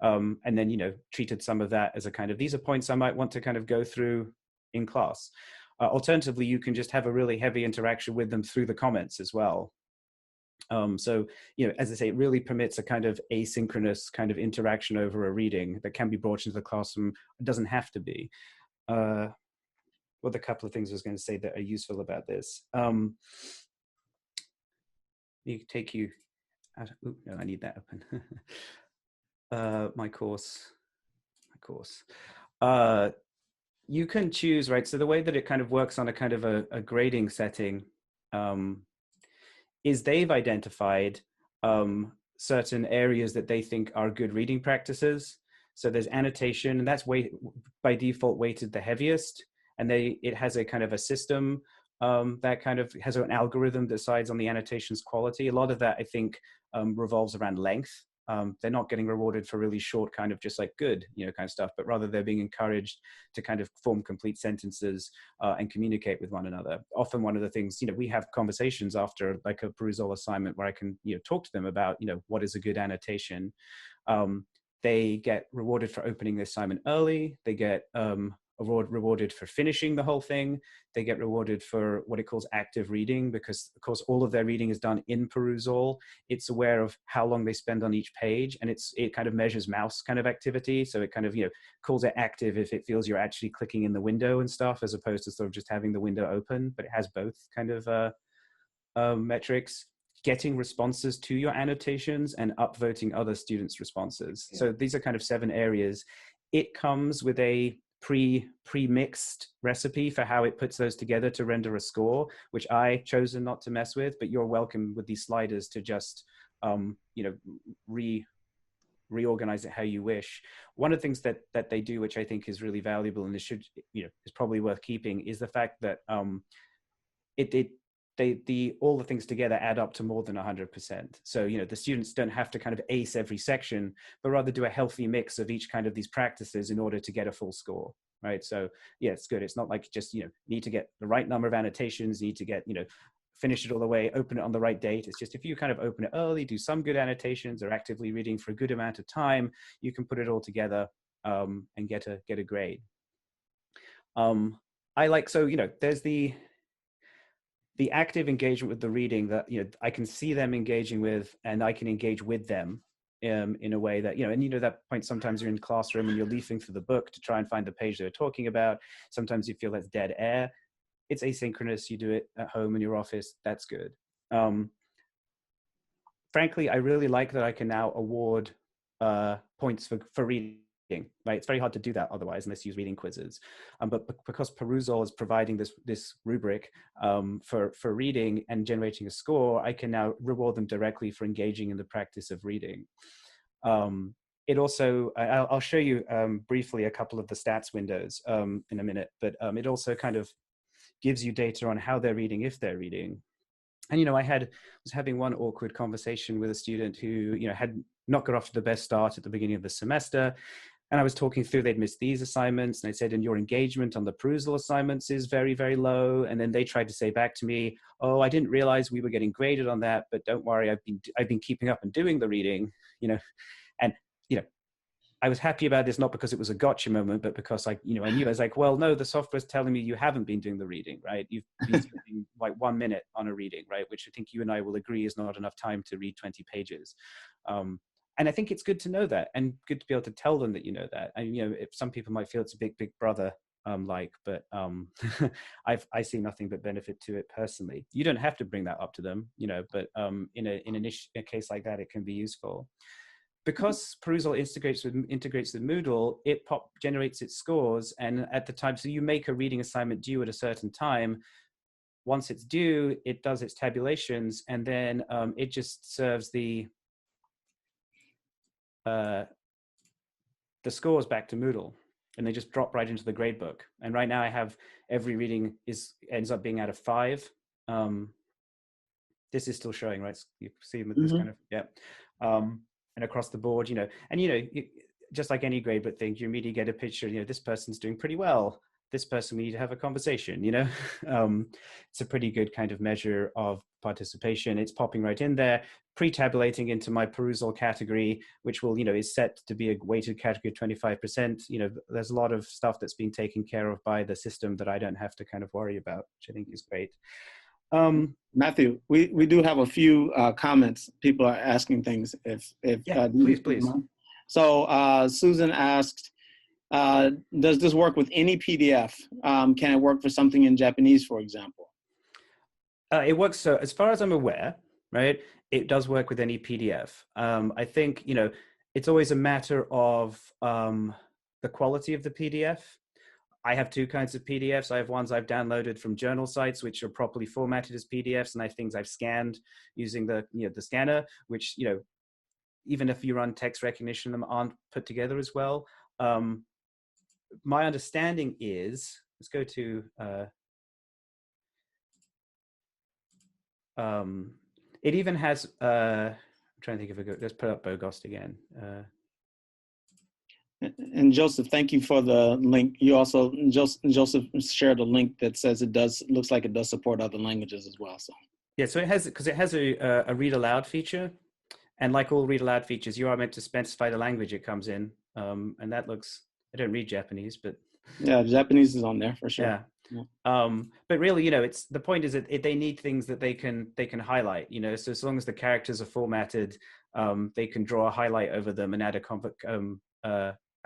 S5: And then, treated some of that as a kind of, these are points I might want to kind of go through in class. Alternatively, you can just have a really heavy interaction with them through the comments as well. So, as I say, it really permits a kind of asynchronous kind of interaction over a reading that can be brought into the classroom. It doesn't have to be. What a couple of things I was going to say that are useful about this. Take you out. Oh, no, I need that open. My course. You can choose, right? So the way that it kind of works on a kind of a grading setting is they've identified certain areas that they think are good reading practices. So there's annotation, and that's by default weighted the heaviest. And it has a kind of a system that kind of has an algorithm that decides on the annotation's quality. A lot of that, I think, revolves around length. They're not getting rewarded for really short kind of just like good, kind of stuff, but rather they're being encouraged to kind of form complete sentences and communicate with one another. Often one of the things, we have conversations after like a Perusal assignment where I can, talk to them about, what is a good annotation. They get rewarded for opening the assignment early. They get rewarded for finishing the whole thing. They get rewarded for what it calls active reading, because of course all of their reading is done in Perusal. It's aware of how long they spend on each page, and it kind of measures mouse kind of activity. So it kind of calls it active if it feels you're actually clicking in the window and stuff, as opposed to sort of just having the window open. But it has both kind of metrics. Getting responses to your annotations and upvoting other students' responses. Yeah. So these are kind of 7 areas. It comes with a pre-mixed recipe for how it puts those together to render a score, which I chosen not to mess with, but you're welcome with these sliders to just reorganize it how you wish. One of the things that they do, which I think is really valuable and is probably worth keeping, is the fact that all the things together add up to more than 100%. So, the students don't have to kind of ace every section, but rather do a healthy mix of each kind of these practices in order to get a full score, right? So yeah, it's good. It's not like just, need to get the right number of annotations, need to get, finish it all the way, open it on the right date. It's just, if you kind of open it early, do some good annotations, or actively reading for a good amount of time, you can put it all together and get a grade. There's the active engagement with the reading that, I can see them engaging with, and I can engage with them in a way that, that point, sometimes you're in the classroom and you're leafing through the book to try and find the page they're talking about. Sometimes you feel that's dead air. It's asynchronous. You do it at home in your office. That's good. Frankly, I really like that I can now award points for reading. Right, it's very hard to do that otherwise unless you use reading quizzes. But because Perusal is providing this rubric for reading and generating a score, I can now reward them directly for engaging in the practice of reading. It also, I'll show you briefly a couple of the stats windows in a minute, but it also kind of gives you data on how they're reading, if they're reading. And I was having one awkward conversation with a student who had not got off to the best start at the beginning of the semester. And I was talking through, they'd missed these assignments, and I said, and your engagement on the Perusal assignments is very, very low. And then they tried to say back to me, oh, I didn't realize we were getting graded on that, but don't worry, I've been keeping up and doing the reading, and I was happy about this, not because it was a gotcha moment, but because I knew I was like, well, no, the software's telling me you haven't been doing the reading, right? You've been spending like 1 minute on a reading, right? Which I think you and I will agree is not enough time to read 20 pages. And I think it's good to know that, and good to be able to tell them that you know that. And if some people might feel it's a big brother but I see nothing but benefit to it personally. You don't have to bring that up to them, but in a case like that, it can be useful. Because Perusal integrates with Moodle, it generates its scores, and at the time, so you make a reading assignment due at a certain time. Once it's due, it does its tabulations, and then it just serves the scores back to Moodle, and they just drop right into the gradebook. And right now I have every reading ends up being out of 5. This is still showing, right? You see with this kind of, yeah. And across the board, just like any gradebook thing, you immediately get a picture, this person's doing pretty well. This person, we need to have a conversation, It's a pretty good kind of measure of participation. It's popping right in there, pre-tabulating into my Perusal category, which will, is set to be a weighted category of 25%. There's a lot of stuff that's being taken care of by the system that I don't have to kind of worry about, which I think is great.
S1: Matthew, we do have a few comments. People are asking things.
S5: Yeah, please.
S1: So Susan asked, does this work with any PDF? Can it work for something in Japanese, for example?
S5: It works, so as far as I'm aware, right, it does work with any PDF. I think, it's always a matter of the quality of the PDF. I have two kinds of PDFs. I have ones I've downloaded from journal sites, which are properly formatted as PDFs, and I have things I've scanned using the scanner, which, even if you run text recognition, them aren't put together as well. My understanding is, let's go to, it even has, I'm trying to think of let's put up Bogost again.
S1: And Joseph, thank you for the link. You also, Joseph shared a link that says looks like it does support other languages as well. So
S5: yeah, so it has a read aloud feature, and like all read aloud features, you are meant to specify the language it comes in, and that looks. I don't read Japanese, but
S1: yeah, Japanese is on there for sure.
S5: Yeah. But really, it's the point is that they need things that they can highlight. So as long as the characters are formatted, they can draw a highlight over them and add a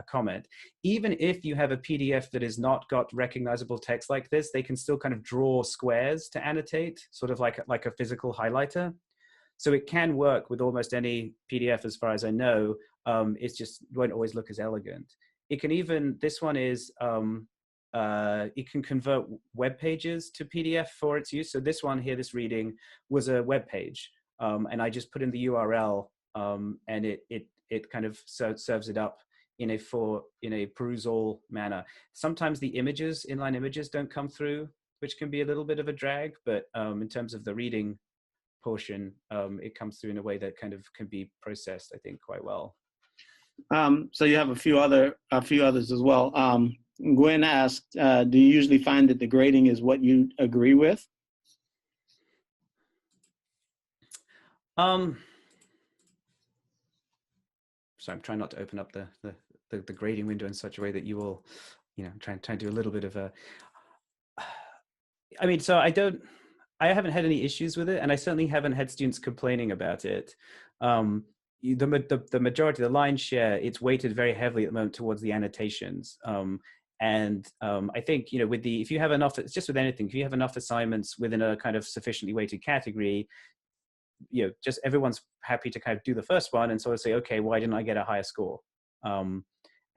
S5: comment. Even if you have a PDF that has not got recognizable text like this, they can still kind of draw squares to annotate, sort of like a physical highlighter. So it can work with almost any PDF as far as I know. It's just won't always look as elegant. It can even, this one is, it can convert web pages to PDF for its use. So this one here, this reading was a web page, and I just put in the URL, and it kind of serves it up in a Perusal manner. Sometimes the images, inline images, don't come through, which can be a little bit of a drag. But in terms of the reading portion, it comes through in a way that kind of can be processed, I think, quite well.
S1: So you have a few others as well. Gwen asked, do you usually find that the grading is what you agree with?
S5: So I'm trying not to open up the grading window in such a way that you will, try and do a little bit of a, I mean, so I haven't had any issues with it, and I certainly haven't had students complaining about it. The majority, the lion's share, it's weighted very heavily at the moment towards the annotations. And I think, if you have enough, it's just with anything, if you have enough assignments within a kind of sufficiently weighted category, just everyone's happy to kind of do the first one and sort of say, okay, why didn't I get a higher score? And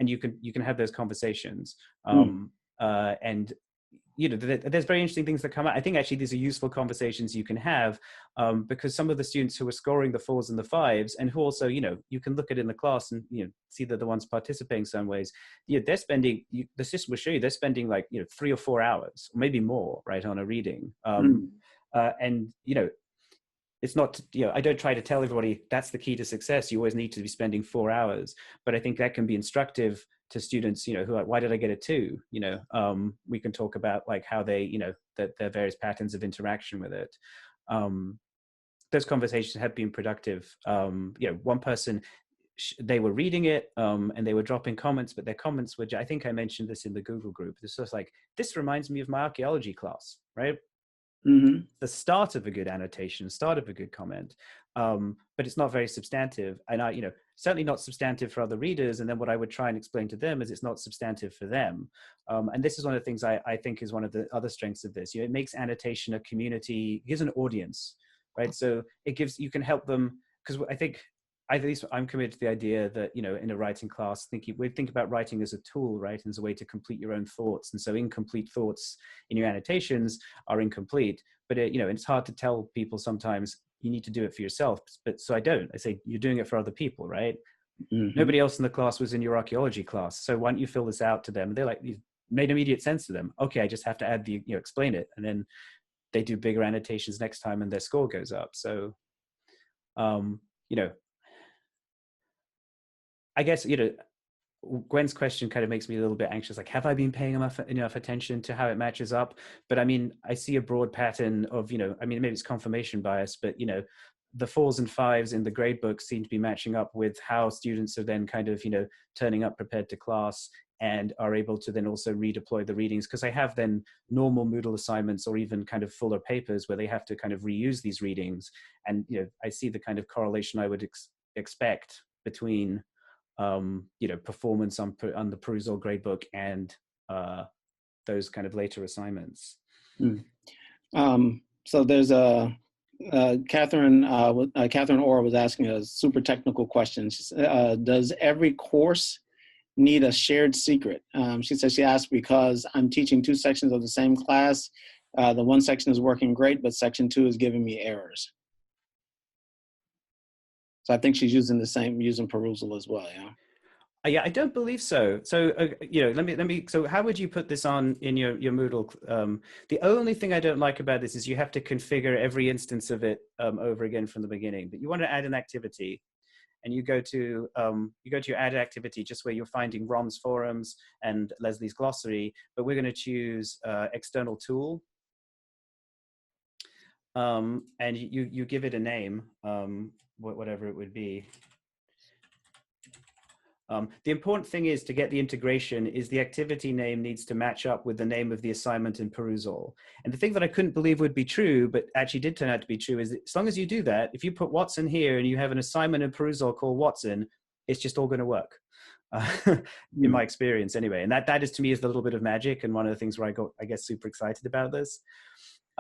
S5: you can have those conversations. And there's very interesting things that come out. I think actually these are useful conversations you can have, because some of the students who are scoring the 4s and the 5s, and who also, you can look at in the class and, see that the ones participating some ways, they're spending, the system will show you, they're spending like, 3 or 4 hours, or maybe more, right, on a reading. And, it's not, I don't try to tell everybody that's the key to success. You always need to be spending 4 hours, but I think that can be instructive to students, who are like, why did I get a 2? We can talk about like how they, that their various patterns of interaction with it. Those conversations have been productive. One person, they were reading it, and they were dropping comments, but their comments were, I think I mentioned this in the Google group. This was like, this reminds me of my archaeology class, right? The start of a good annotation, start of a good comment, but it's not very substantive, and certainly not substantive for other readers. And then what I would try and explain to them is it's not substantive for them. And this is one of the things I think is one of the other strengths of this. It makes annotation a community, gives an audience, right? So you can help them, because I think, at least I'm committed to the idea that, in a writing class, we think about writing as a tool, right? And as a way to complete your own thoughts. And so incomplete thoughts in your annotations are incomplete, but it's hard to tell people sometimes you need to do it for yourself. But so I don't, I say, you're doing it for other people, right? Nobody else in the class was in your archaeology class. So why don't you fill this out to them? And they're like, it made immediate sense to them. Okay, I just have to add explain it. And then they do bigger annotations next time and their score goes up. So, I guess, Gwen's question kind of makes me a little bit anxious. Like, have I been paying enough attention to how it matches up? But I mean, I see a broad pattern of, maybe it's confirmation bias, but, the 4s and 5s in the gradebook seem to be matching up with how students are then kind of, turning up prepared to class and are able to then also redeploy the readings, because I have then normal Moodle assignments or even kind of fuller papers where they have to kind of reuse these readings. And, you know, I see the kind of correlation I would expect between, you know, performance on the Perusal Gradebook and those kind of later assignments.
S1: So there's a Catherine Orr was asking a super technical question. Does every course need a shared secret? She says she asked because I'm teaching 2 sections of the same class. The one section is working great, but section 2 is giving me errors. So I think she's using Perusal as well. Yeah.
S5: Yeah, I don't believe so. So, you know, let me. So, how would you put this on in your Moodle? The only thing I don't like about this is you have to configure every instance of it over again from the beginning. But you want to add an activity, and you go to your add activity, just where you're finding Ron's forums and Leslie's glossary. But we're going to choose external tool, and you give it a name, whatever it would be. The important thing is to get the integration is the activity name needs to match up with the name of the assignment in Perusal. And the thing that I couldn't believe would be true, but actually did turn out to be true, is that as long as you do that, if you put Watson here and you have an assignment in Perusal called Watson, it's just all going to work. In my experience anyway. And that is to me is a little bit of magic, and one of the things where I got, I guess, super excited about this.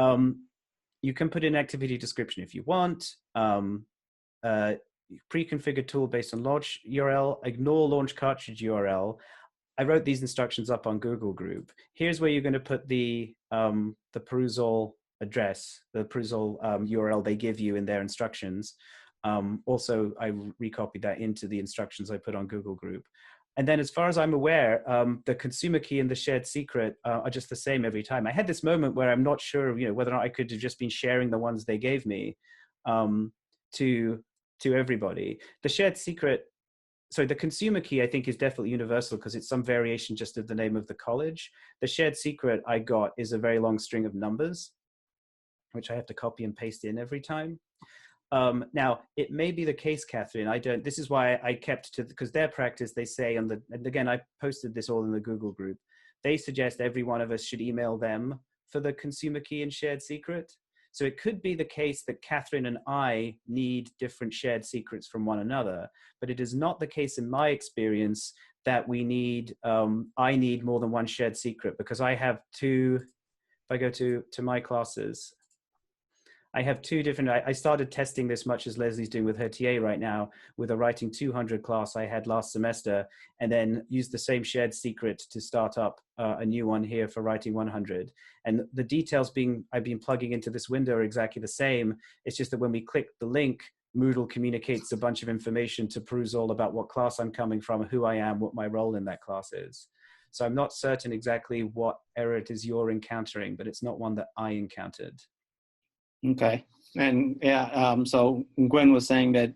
S5: You can put in activity description if you want. Pre-configured tool based on launch URL, ignore launch cartridge URL. I wrote these instructions up on Google Group. Here's where you're going to put the Perusal address, the Perusal URL they give you in their instructions. Also, I recopied that into the instructions I put on Google Group. And then as far as I'm aware, the consumer key and the shared secret are just the same every time. I had this moment where I'm not sure, you know, whether or not I could have just been sharing the ones they gave me to everybody. The shared secret, so the consumer key I think is definitely universal because it's some variation just of the name of the college. The shared secret I got is a very long string of numbers, which I have to copy and paste in every time. Now, it may be the case, Catherine, this is why I kept to, because their practice, they say, and again, I posted this all in the Google group, they suggest every one of us should email them for the consumer key and shared secret. So it could be the case that Catherine and I need different shared secrets from one another, but it is not the case in my experience that we need, I need more than one shared secret, because I have 2, if I go to my classes, I have 2 different, I started testing this much as Leslie's doing with her TA right now with a Writing 200 class I had last semester, and then used the same shared secret to start up a new one here for Writing 100. And the details I've been plugging into this window are exactly the same. It's just that when we click the link, Moodle communicates a bunch of information to Perusal about what class I'm coming from, who I am, what my role in that class is. So I'm not certain exactly what error it is you're encountering, but it's not one that I encountered.
S1: Okay. And yeah, so Gwen was saying that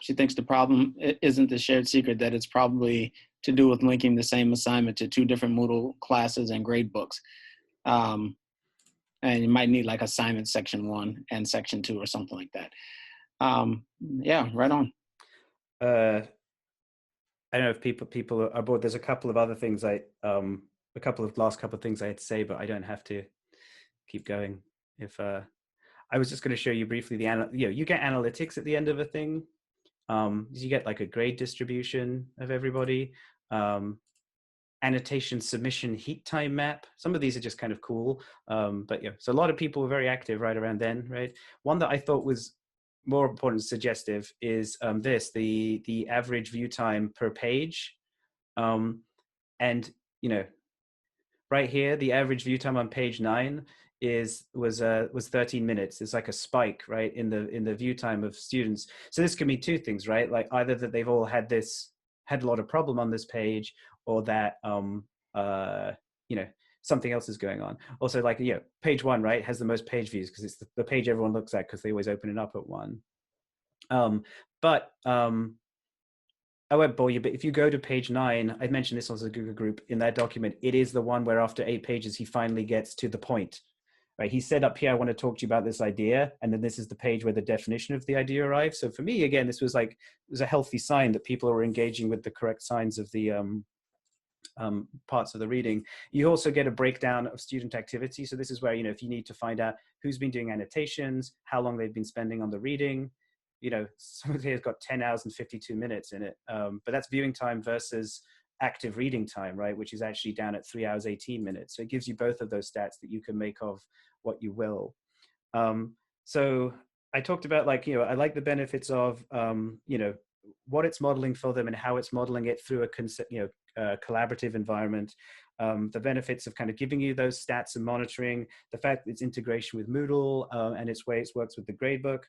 S1: she thinks the problem isn't the shared secret, that it's probably to do with linking the same assignment to 2 different Moodle classes and grade books. And you might need like assignment section 1 and section 2 or something like that. Yeah, right on.
S5: I don't know if people are bored. There's a couple of other things last couple of things I had to say, but I don't have to keep going. If I was just going to show you briefly you get analytics at the end of a thing. You get like a grade distribution of everybody, annotation submission heat time map. Some of these are just kind of cool, but yeah. So a lot of people were very active right around then, right? One that I thought was more important, suggestive, is the average view time per page, and you know, right here the average view time on page 9 was 13 minutes. It's like a spike, right, in the view time of students. So this can mean 2 things, right? Like either that they've all had a lot of problem on this page, or that you know, something else is going on. Also, like, you know, page 1, right, has the most page views because it's the page everyone looks at because they always open it up at 1. I won't bore you, but if you go to page 9, I mentioned this on the Google group, in that document, it is the one where after 8 pages, he finally gets to the point, right? He said up here, I want to talk to you about this idea. And then this is the page where the definition of the idea arrives. So for me, again, this was like, it was a healthy sign that people are engaging with the correct signs of the parts of the reading. You also get a breakdown of student activity. So this is where, if you need to find out who's been doing annotations, how long they've been spending on the reading, some of it has got 10 hours and 52 minutes in it. But that's viewing time versus active reading time, right? Which is actually down at 3 hours, 18 minutes. So it gives you both of those stats that you can make of what you will. So I talked about I like the benefits of, what it's modeling for them and how it's modeling it through a collaborative environment. The benefits of kind of giving you those stats and monitoring, the fact that it's integration with Moodle and its way it works with the Gradebook.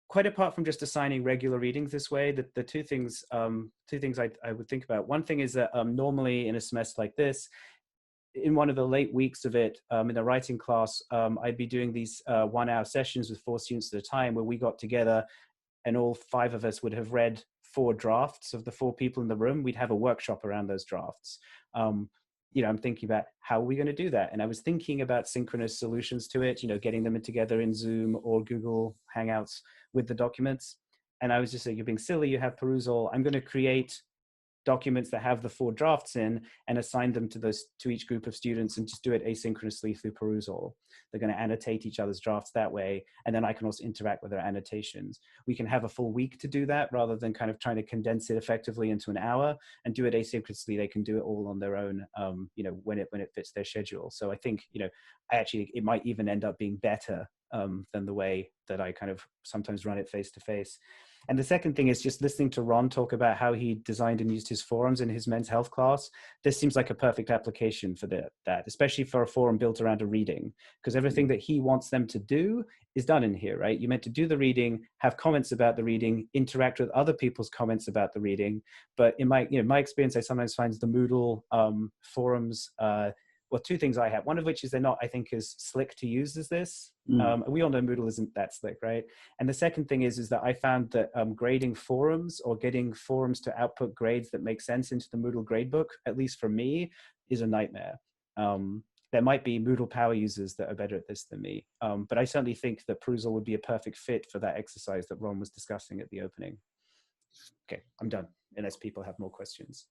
S5: Quite apart from just assigning regular readings this way, the two things I would think about. One thing is that normally in a semester like this, in one of the late weeks of it, in the writing class, I'd be doing these 1 hour sessions with 4 students at a time where we got together and all 5 of us would have read 4 drafts of the 4 people in the room. We'd have a workshop around those drafts. I'm thinking about how are we going to do that? And I was thinking about synchronous solutions to it, getting them together in Zoom or Google Hangouts with the documents. And I was just saying, you're being silly, you have Perusal. I'm going to create documents that have the 4 drafts in and assign them to each group of students and just do it asynchronously through Perusal. They're going to annotate each other's drafts that way, and then I can also interact with their annotations. We can have a full week to do that rather than kind of trying to condense it effectively into an hour and do it asynchronously. They can do it all on their own, when it fits their schedule. So I think, it might even end up being better than the way that I kind of sometimes run it face to face. And the second thing is just listening to Ron talk about how he designed and used his forums in his men's health class. This seems like a perfect application for that, especially for a forum built around a reading, because everything that he wants them to do is done in here, right? You're meant to do the reading, have comments about the reading, interact with other people's comments about the reading. But in my experience, I sometimes find the Moodle forums, well, 2 things I have, one of which is they're not, I think, as slick to use as this. We all know Moodle isn't that slick, right? And the second thing is that I found that grading forums or getting forums to output grades that make sense into the Moodle gradebook, at least for me, is a nightmare. There might be Moodle power users that are better at this than me. But I certainly think that Perusal would be a perfect fit for that exercise that Ron was discussing at the opening. Okay, I'm done, unless people have more questions.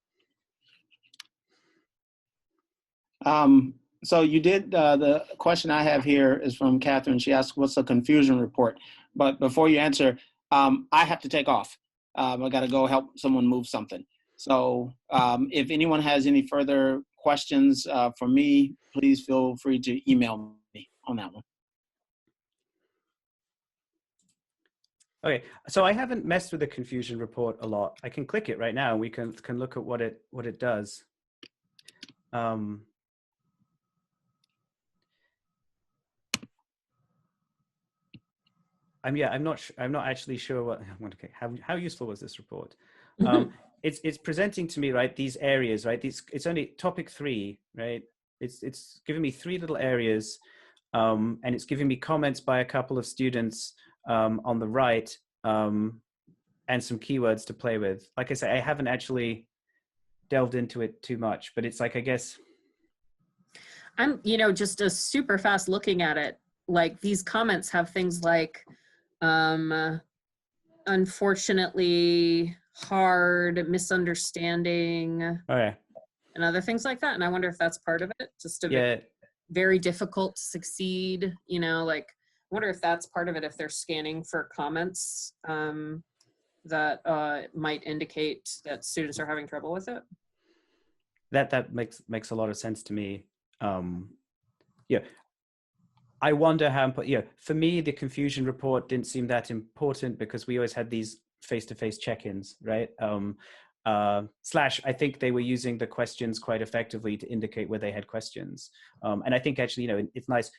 S1: So you did, the question I have here is from Catherine. She asked, what's a confusion report? But before you answer, I have to take off. I got to go help someone move something. So if anyone has any further questions for me, please feel free to email me on that one.
S5: Okay, so I haven't messed with the confusion report a lot. I can click it right now. We can look at what it does. I'm not actually sure what. Okay, how useful was this report? It's presenting to me, right, these areas, right? It's only topic 3, right? It's giving me 3 little areas, and it's giving me comments by a couple of students on the right, and some keywords to play with. Like I say, I haven't actually delved into it too much, but it's like, I guess
S3: I'm, just a super fast looking at it. Like these comments have things like, unfortunately, hard, misunderstanding, and other things like that. And I wonder if that's part of it, just a bit very difficult to succeed, like I wonder if that's part of it, if they're scanning for comments that might indicate that students are having trouble with it.
S5: That makes a lot of sense to me. I wonder how, for me, the confusion report didn't seem that important because we always had these face-to-face check-ins, right? I think they were using the questions quite effectively to indicate where they had questions. And I think actually, it's nice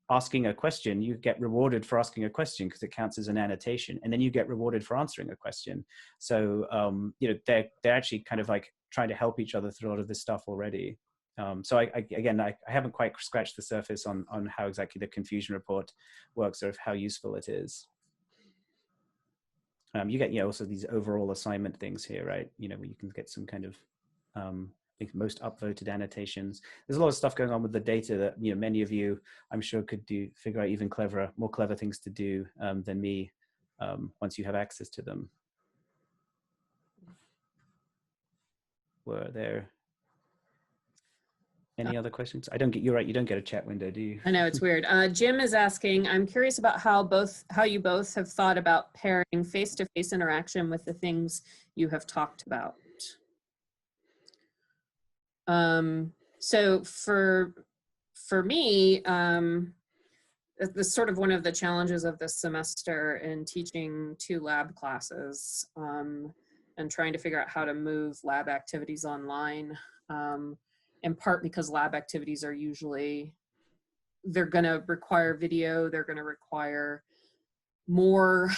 S5: asking a question, you get rewarded for asking a question because it counts as an annotation, and then you get rewarded for answering a question. So, they're actually kind of like trying to help each other through a lot of this stuff already. So I haven't quite scratched the surface on how exactly the confusion report works or how useful it is. You get, also these overall assignment things here, right? Where you can get some kind of, I think most upvoted annotations. There's a lot of stuff going on with the data that, many of you, I'm sure could figure out even more clever things to do than me once you have access to them. were there any other questions? I don't get, you're right, you don't get a chat window, do you?
S3: I know, it's weird. Jim is asking, I'm curious about how you both have thought about pairing face-to-face interaction with the things you have talked about. So for me, this sort of one of the challenges of this semester in teaching 2 lab classes, and trying to figure out how to move lab activities online, in part because lab activities are usually, they're gonna require video, they're gonna require more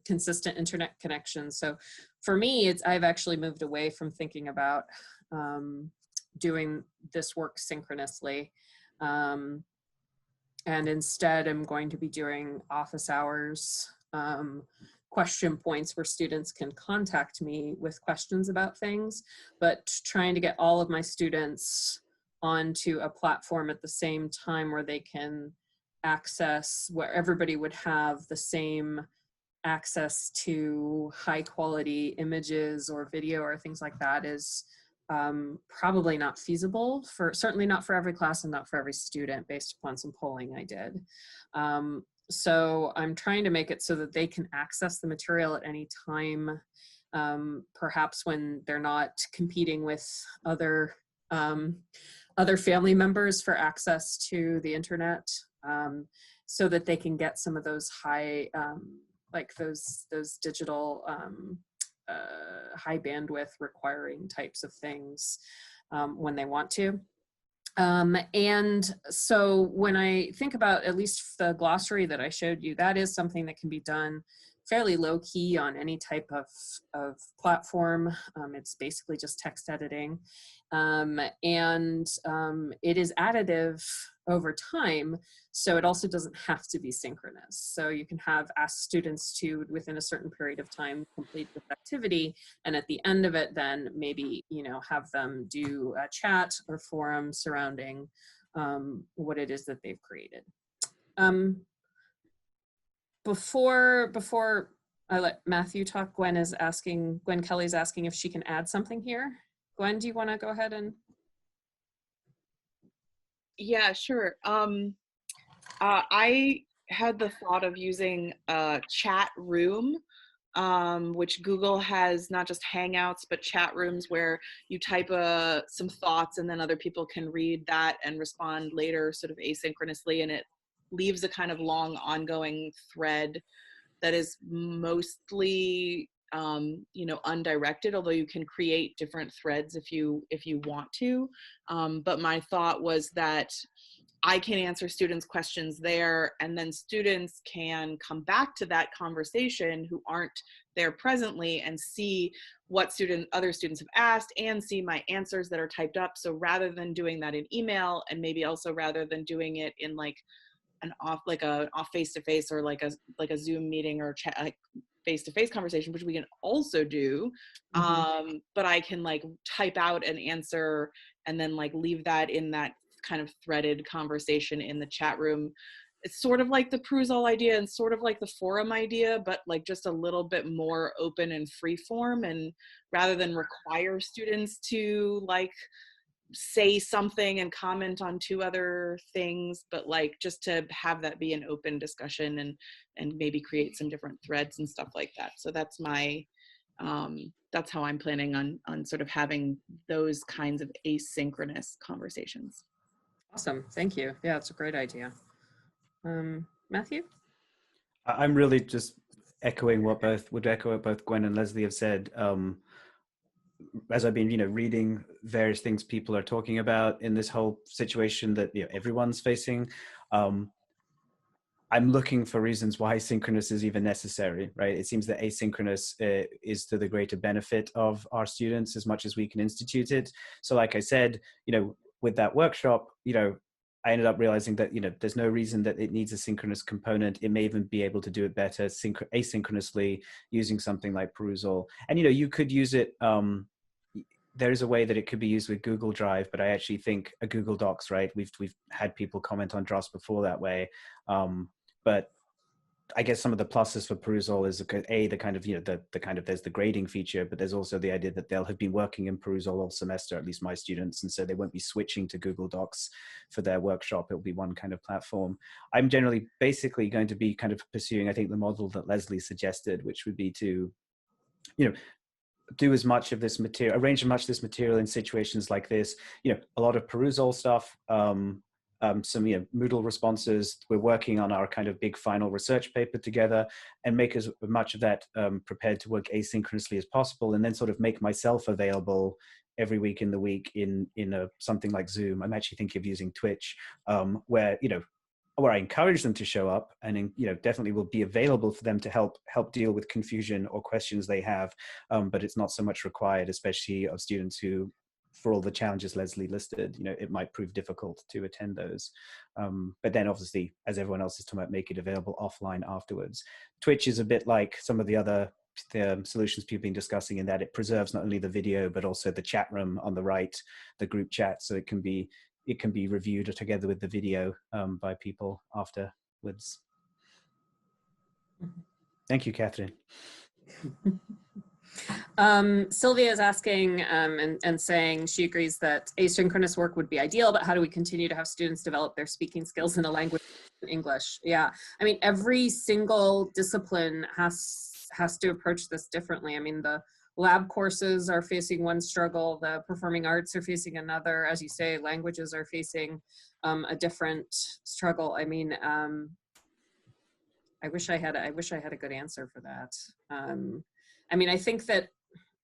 S3: consistent internet connections. So for me, I've actually moved away from thinking about doing this work synchronously. And instead, I'm going to be doing office hours question points where students can contact me with questions about things, but trying to get all of my students onto a platform at the same time where they can access, where everybody would have the same access to high quality images or video or things like that is probably not feasible certainly not for every class and not for every student based upon some polling I did. So I'm trying to make it so that they can access the material at any time, perhaps when they're not competing with other family members for access to the internet, so that they can get some of those high, like those digital high bandwidth requiring types of things when they want to. And so when I think about at least the glossary that I showed you, that is something that can be done fairly low key on any type of platform. It's basically just text editing. And it is additive over time, so it also doesn't have to be synchronous. So you can ask students to, within a certain period of time, complete this activity, and at the end of it, then maybe, you know, have them do a chat or forum surrounding what it is that they've created. Before I let Matthew talk, Gwen Kelly's asking if she can add something here. Gwen, do you want to go ahead and?
S7: Yeah, sure. I had the thought of using a chat room, which Google has, not just Hangouts, but chat rooms where you type some thoughts and then other people can read that and respond later sort of asynchronously, and it leaves a kind of long ongoing thread that is mostly you know, undirected, although you can create different threads if you want to. But my thought was that I can answer students' questions there, and then students can come back to that conversation who aren't there presently and see what other students have asked and see my answers that are typed up. So rather than doing that in email, and maybe also rather than doing it in like an off face-to-face or like a Zoom meeting or chat, like face-to-face conversation, which we can also do, but I can like type out an answer and then like leave that in that kind of threaded conversation in the chat room. It's sort of like the Perusal idea and sort of like the forum idea, but like just a little bit more open and free form, and rather than require students to like say something and comment on 2 other things, but like just to have that be an open discussion and maybe create some different threads and stuff like that. So that's my that's how I'm planning on sort of having those kinds of asynchronous conversations.
S3: Awesome, thank you. Yeah, it's a great idea. Matthew?
S5: I'm really just echoing what both Gwen and Leslie have said. As I've been, you know, reading various things people are talking about in this whole situation that, you know, everyone's facing, I'm looking for reasons why synchronous is even necessary, right? It seems that asynchronous is to the greater benefit of our students as much as we can institute it. So like I said, you know, with that workshop, you know, I ended up realizing that, you know, there's no reason that it needs a synchronous component. It may even be able to do it better asynchronously using something like Perusal. And, you know, you could use it, there is a way that it could be used with Google Drive, but I actually think a Google Docs, right? We've had people comment on DROS before that way. But I guess some of the pluses for Perusal is the kind of, the kind of, there's the grading feature, but there's also the idea that they'll have been working in Perusal all semester, at least my students, and so they won't be switching to Google Docs for their workshop. It'll be one kind of platform. I'm generally basically going to be kind of pursuing, I think, the model that Leslie suggested, which would be to, do as much of this material, arrange as much of this material in situations like this, a lot of Perusal stuff, some Moodle responses. We're working on our kind of big final research paper together, and make as much of that prepared to work asynchronously as possible, and then sort of make myself available every week in the week in something like Zoom. I'm actually thinking of using Twitch, where I encourage them to show up, and definitely will be available for them to help deal with confusion or questions they have, but it's not so much required, especially of students who, for all the challenges Leslie listed, it might prove difficult to attend those. But then obviously, as everyone else is talking about, make it available offline afterwards. Twitch is a bit like some of the other solutions people have been discussing, in that it preserves not only the video, but also the chat room on the right, the group chat, so it can be reviewed together with the video by people afterwards. Thank you, Catherine.
S3: Sylvia is asking and saying she agrees that asynchronous work would be ideal, but how do we continue to have students develop their speaking skills in a language English? Yeah, I mean, every single discipline has to approach this differently. I mean, the lab courses are facing one struggle, the performing arts are facing another. As you say, languages are facing a different struggle. I mean, I wish I had a good answer for that. I mean, I think that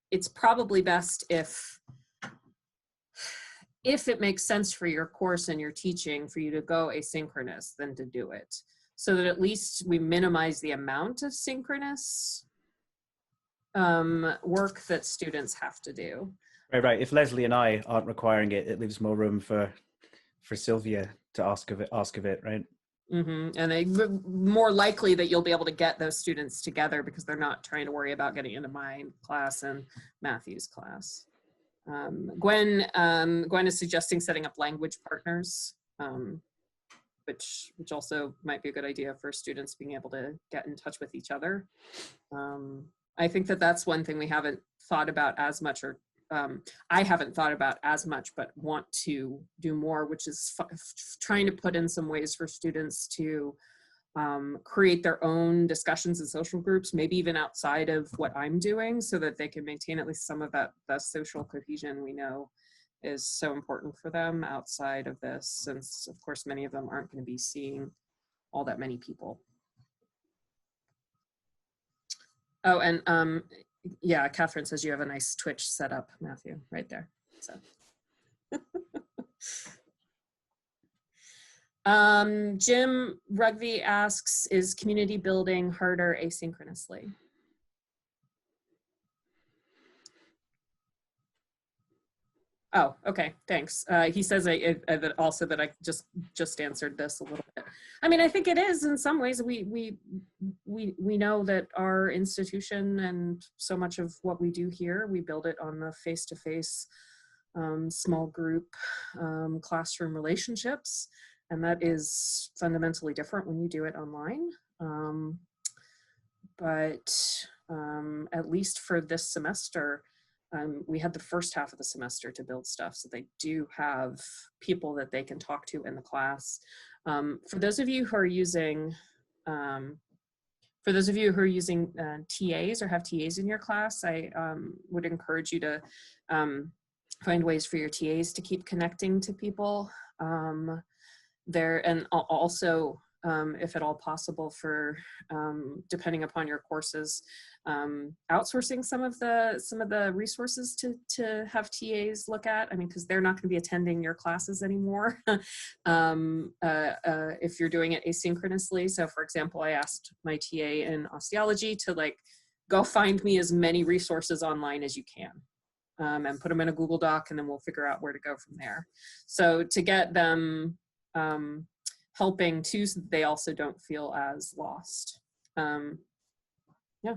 S3: it's probably best if it makes sense for your course and your teaching for you to go asynchronous than to do it, so that at least we minimize the amount of synchronous work that students have to do.
S5: Right. If Leslie and I aren't requiring it, it leaves more room for Sylvia to ask of it, right?
S3: Mm-hmm. And more likely that you'll be able to get those students together because they're not trying to worry about getting into my class and Matthew's class. Gwen is suggesting setting up language partners, which also might be a good idea for students being able to get in touch with each other. I think that that's one thing we haven't thought about as much, or I haven't thought about as much, but want to do more, which is trying to put in some ways for students to create their own discussions and social groups, maybe even outside of what I'm doing, so that they can maintain at least some of that social cohesion we know is so important for them outside of this, since of course many of them aren't going to be seeing all that many people. Oh, and yeah, Catherine says you have a nice Twitch setup, Matthew, right there. So. Jim Rugby asks, is community building harder asynchronously? Oh, okay, thanks. He says that also that I just answered this a little bit. I mean, I think it is in some ways. We know that our institution and so much of what we do here, we build it on the face-to-face small group classroom relationships, and that is fundamentally different when you do it online. But at least for this semester, we had the first half of the semester to build stuff, so they do have people that they can talk to in the class. For those of you who are using, TAs or have TAs in your class, I would encourage you to find ways for your TAs to keep connecting to people there, and also, if at all possible, for depending upon your courses, outsourcing some of the resources to have TAs look at. I mean, because they're not going to be attending your classes anymore if you're doing it asynchronously. So, for example, I asked my TA in osteology to go find me as many resources online as you can. And put them in a Google Doc, and then we'll figure out where to go from there. So to get them helping too, so they also don't feel as lost. Yeah.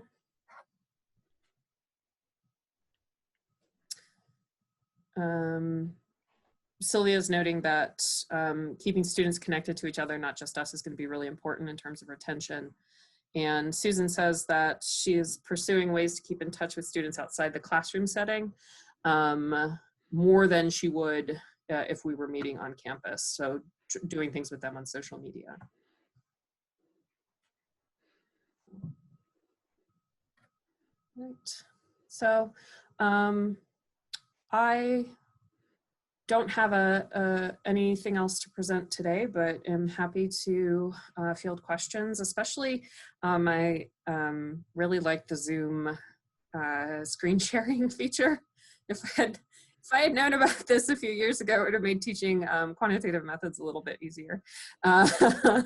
S3: Sylvia's noting that keeping students connected to each other, not just us, is going to be really important in terms of retention. And Susan says that she is pursuing ways to keep in touch with students outside the classroom setting, more than she would if we were meeting on campus. So doing things with them on social media. Right. So I don't have anything else to present today, but am happy to field questions. Especially, I really like the Zoom screen sharing feature. If I had known about this a few years ago, it would have made teaching quantitative methods a little bit easier. So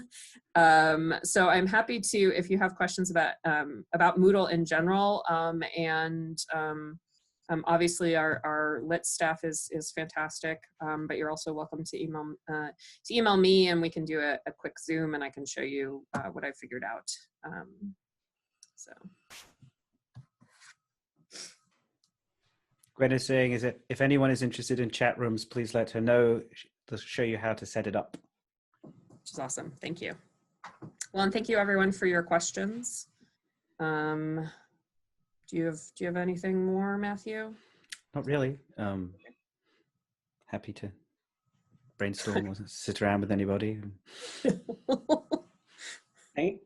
S3: I'm happy to, if you have questions about Moodle in general, obviously our lit staff is fantastic, but you're also welcome to email me, and we can do a quick Zoom, and I can show you what I figured out. So.
S5: Gwen is saying, if anyone is interested in chat rooms, please let her know. They'll show you how to set it up.
S3: Which is awesome. Thank you. Well, and thank you everyone for your questions. Do you have anything more, Matthew?
S5: Not really. Happy to brainstorm or sit around with anybody.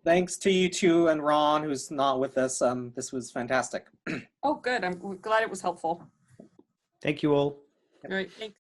S2: Thanks to you two and Ron, who's not with us. This was fantastic.
S3: Oh, good. I'm glad it was helpful.
S5: Thank you all.
S3: All right. Thanks.